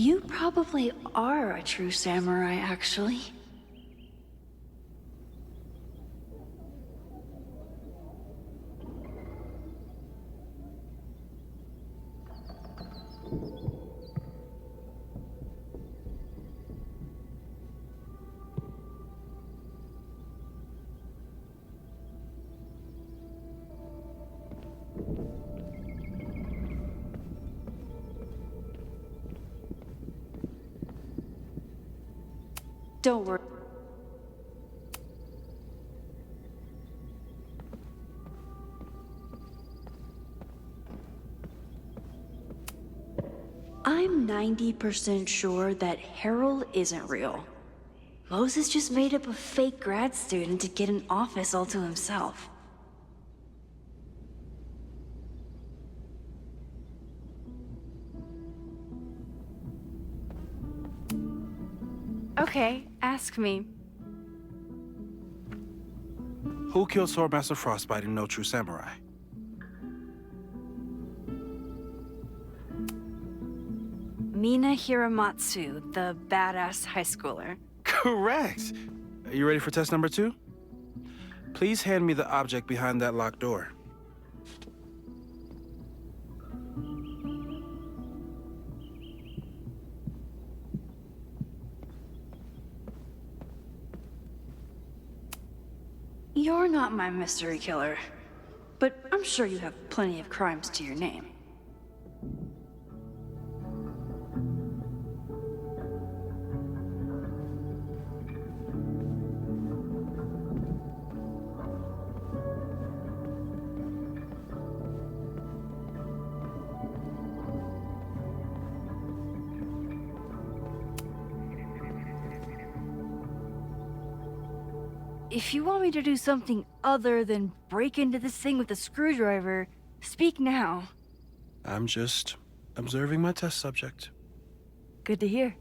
S7: You probably are a true samurai, actually. Don't worry. I'm 90% sure that Harold isn't real. Moses just made up a fake grad student to get an office all to himself. Okay, ask me.
S14: Who killed Swordmaster Frostbite in No True Samurai?
S7: Mina Hiramatsu, the badass high schooler.
S14: Correct! Are you ready for test number 2? Please hand me the object behind that locked door.
S7: You're not my mystery killer, but I'm sure you have plenty of crimes to your name. If you want me to do something other than break into this thing with a screwdriver, speak now.
S14: I'm just observing my test subject.
S7: Good to hear.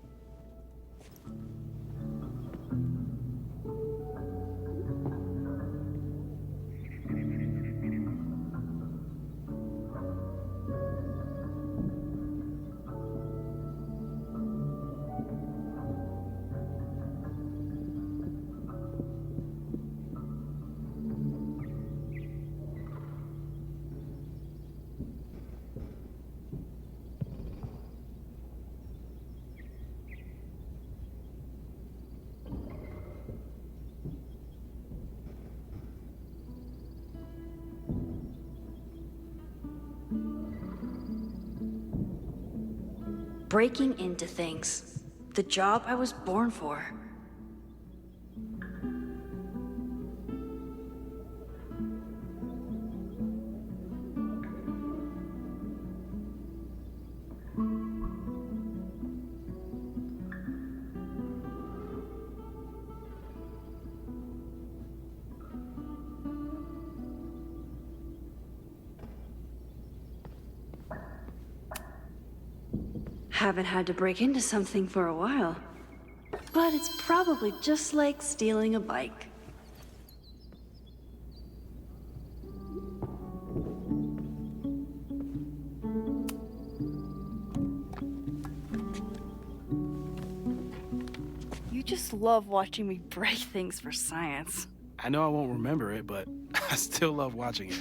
S7: Breaking into things. The job I was born for. Haven't had to break into something for a while. But it's probably just like stealing a bike. You just love watching me break things for science.
S14: I know I won't remember it, but I still love watching it.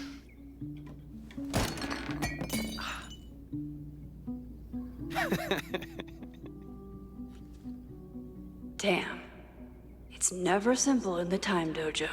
S7: Damn. It's never simple in the time dojo.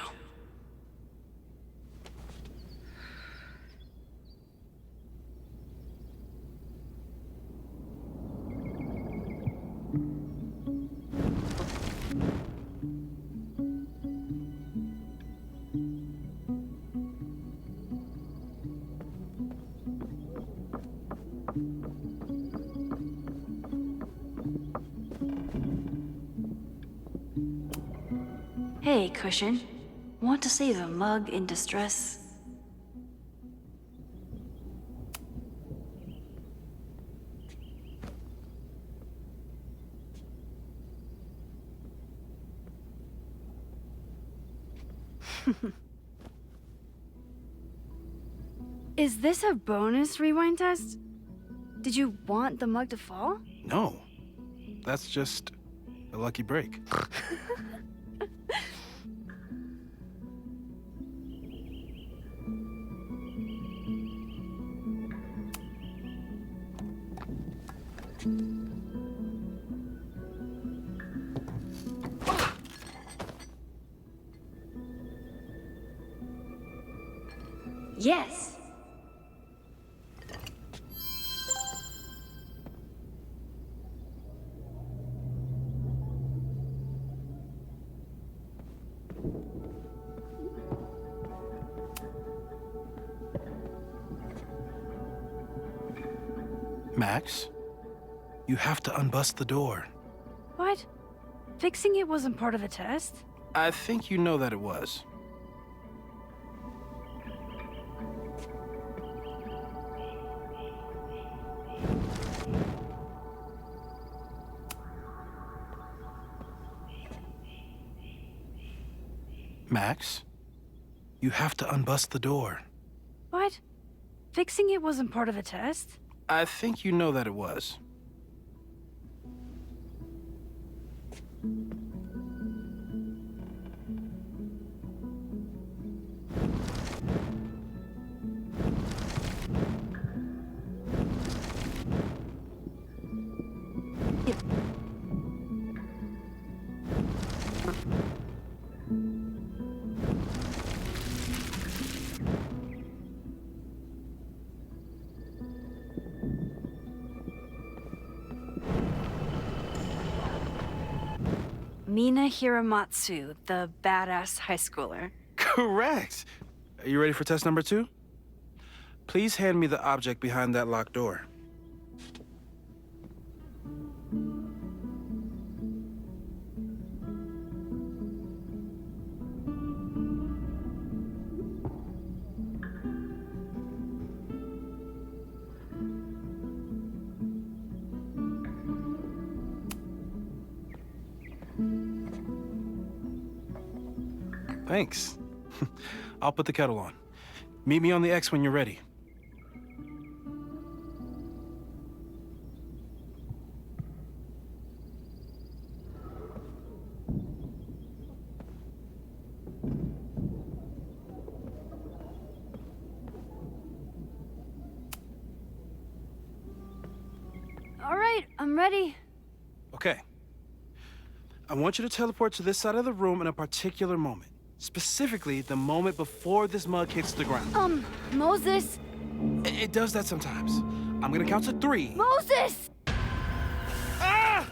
S7: Hey, Cushion. Want to save a mug in distress? Is this a bonus rewind test? Did you want the mug to fall?
S14: No. that's just a lucky break.
S7: Yes.
S14: Max, you have to unbust the door.
S3: What? Fixing it wasn't part of the test?
S14: I think you know that it was. Max, you have to unbust the door.
S3: What? Fixing it wasn't part of the test?
S14: I think you know that it was.
S3: Mina Hiramatsu, the badass high schooler.
S14: Correct. Are you ready for test number 2? Please hand me the object behind that locked door. Thanks. I'll put the kettle on. Meet me on the X when you're ready.
S3: All right, I'm ready.
S14: Okay. I want you to teleport to this side of the room in a particular moment. Specifically, the moment before this mug hits the ground.
S3: Moses!
S14: It does that sometimes. I'm gonna count to 3.
S3: Moses!
S14: Ah!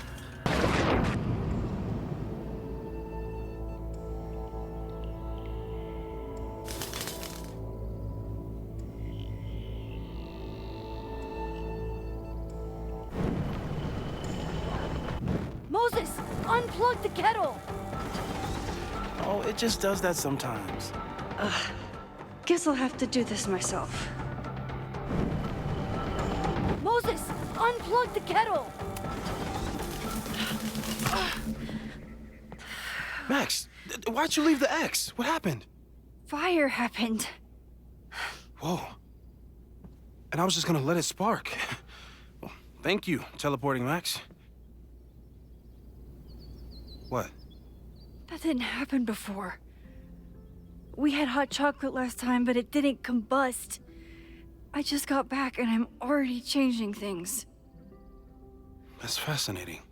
S3: Moses! Unplug the kettle!
S14: Oh, it just does that sometimes.
S7: Guess I'll have to do this myself.
S3: Moses! Unplug the kettle!
S14: Max, why'd you leave the X? What happened?
S3: Fire happened.
S14: Whoa. And I was just gonna let it spark. Well, thank you, teleporting Max. What?
S3: That didn't happen before. We had hot chocolate last time, but it didn't combust. I just got back and I'm already changing things.
S14: That's fascinating.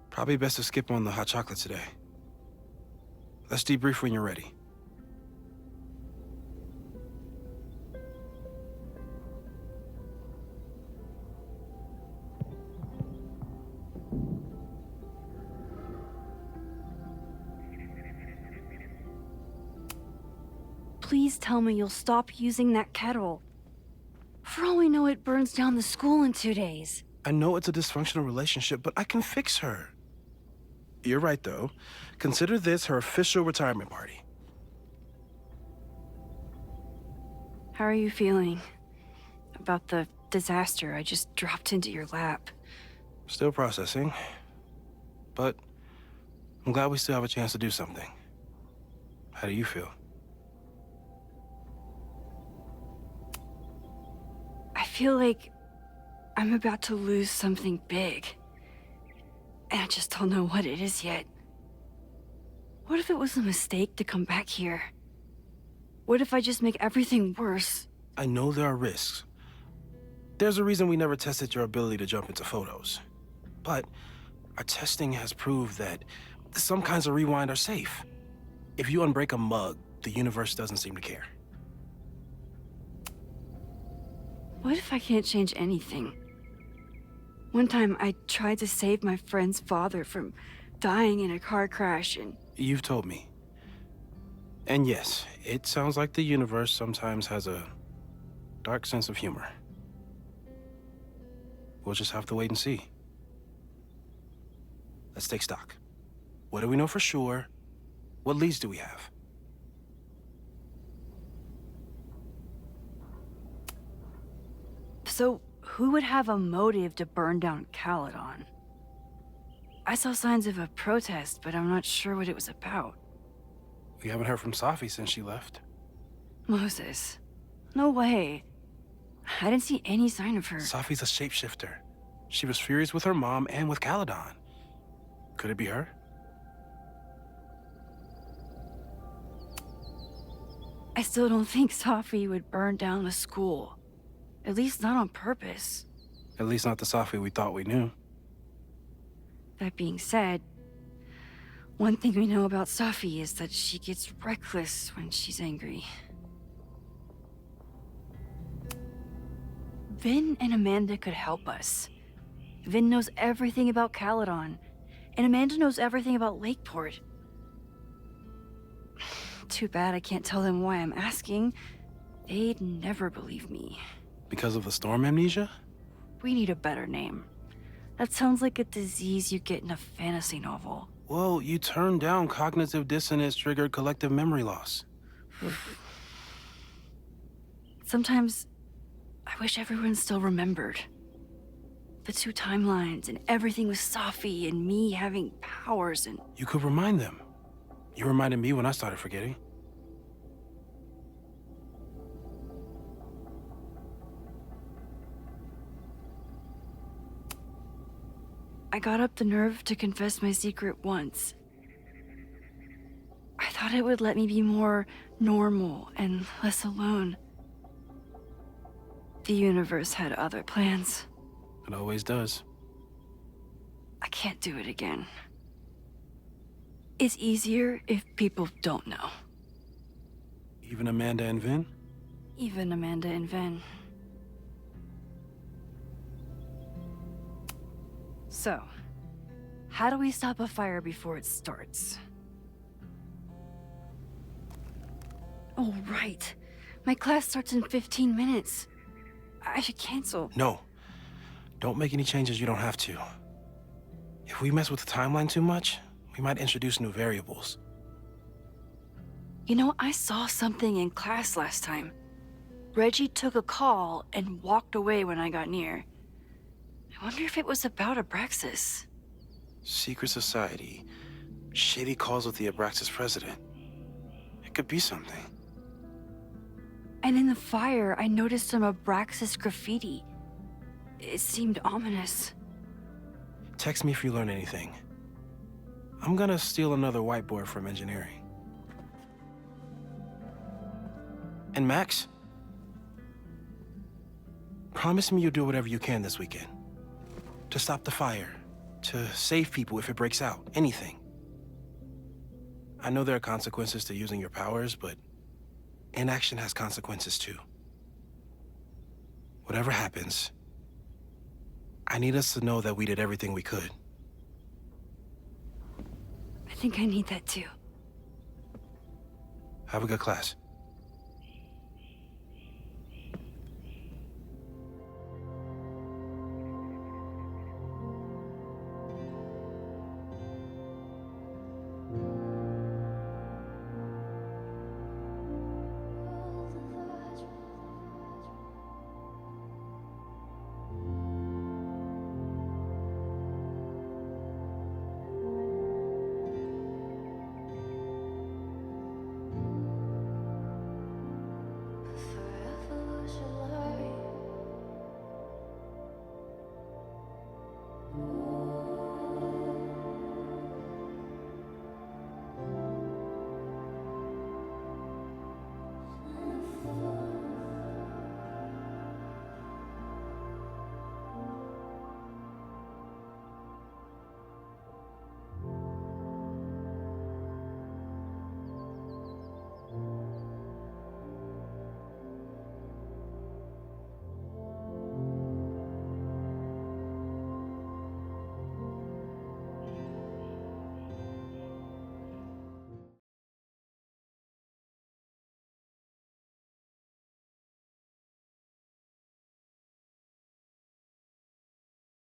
S14: Probably best to skip on the hot chocolate today. Let's debrief when you're ready.
S3: Please tell me you'll stop using that kettle. For all we know, it burns down the school in 2 days.
S14: I know it's a dysfunctional relationship, but I can fix her. You're right, though. Consider this her official retirement party.
S3: How are you feeling about the disaster I just dropped into your lap?
S14: Still processing, but I'm glad we still have a chance to do something. How do you feel?
S3: I feel like I'm about to lose something big.
S7: and I just don't know what it is yet. What if it was a mistake to come back here? What if I just make everything worse?
S14: I know there are risks. There's a reason we never tested your ability to jump into photos. But our testing has proved that some kinds of rewind are safe. If you unbreak a mug, the universe doesn't seem to care.
S7: What if I can't change anything? One time I tried to save my friend's father from dying in a car crash and...
S14: You've told me. And yes, it sounds like the universe sometimes has a dark sense of humor. We'll just have to wait and see. Let's take stock. What do we know for sure? What leads do we have?
S7: So, who would have a motive to burn down Caledon? I saw signs of a protest, but I'm not sure what it was about.
S14: We haven't heard from Safi since she left.
S7: Moses. No way. I didn't see any sign of her.
S14: Safi's a shapeshifter. She was furious with her mom and with Caledon. Could it be her?
S7: I still don't think Safi would burn down the school. At least not on purpose.
S14: At least not the Safi we thought we knew.
S7: That being said, one thing we know about Safi is that she gets reckless when she's angry. Vin and Amanda could help us. Vin knows everything about Caledon, and Amanda knows everything about Lakeport. Too bad I can't tell them why I'm asking. They'd never believe me.
S14: Because of the storm amnesia?
S7: We need a better name. That sounds like a disease you get in a fantasy novel.
S14: Well, you turned down cognitive dissonance triggered collective memory loss.
S7: Sometimes, I wish everyone still remembered. The two timelines and everything with Safi and me having powers and...
S14: You could remind them. You reminded me when I started forgetting.
S7: I got up the nerve to confess my secret once. I thought it would let me be more normal and less alone. The universe had other plans.
S14: It always does.
S7: I can't do it again. It's easier if people don't know.
S14: Even Amanda and Vin?
S7: Even Amanda and Vin. So, how do we stop a fire before it starts? Oh, right. My class starts in 15 minutes. I should cancel.
S14: No. Don't make any changes you don't have to. If we mess with the timeline too much, we might introduce new variables.
S7: You know, I saw something in class last time. Reggie took a call and walked away when I got near. I wonder if it was about Abraxas.
S14: Secret society. Shady calls with the Abraxas president. It could be something.
S7: And in the fire, I noticed some Abraxas graffiti. It seemed ominous.
S14: Text me if you learn anything. I'm gonna steal another whiteboard from engineering. And Max? Promise me you'll do whatever you can this weekend. To stop the fire. To save people if it breaks out. Anything. I know there are consequences to using your powers, but inaction has consequences too. Whatever happens, I need us to know that we did everything we could.
S7: I think I need that too.
S14: Have a good class.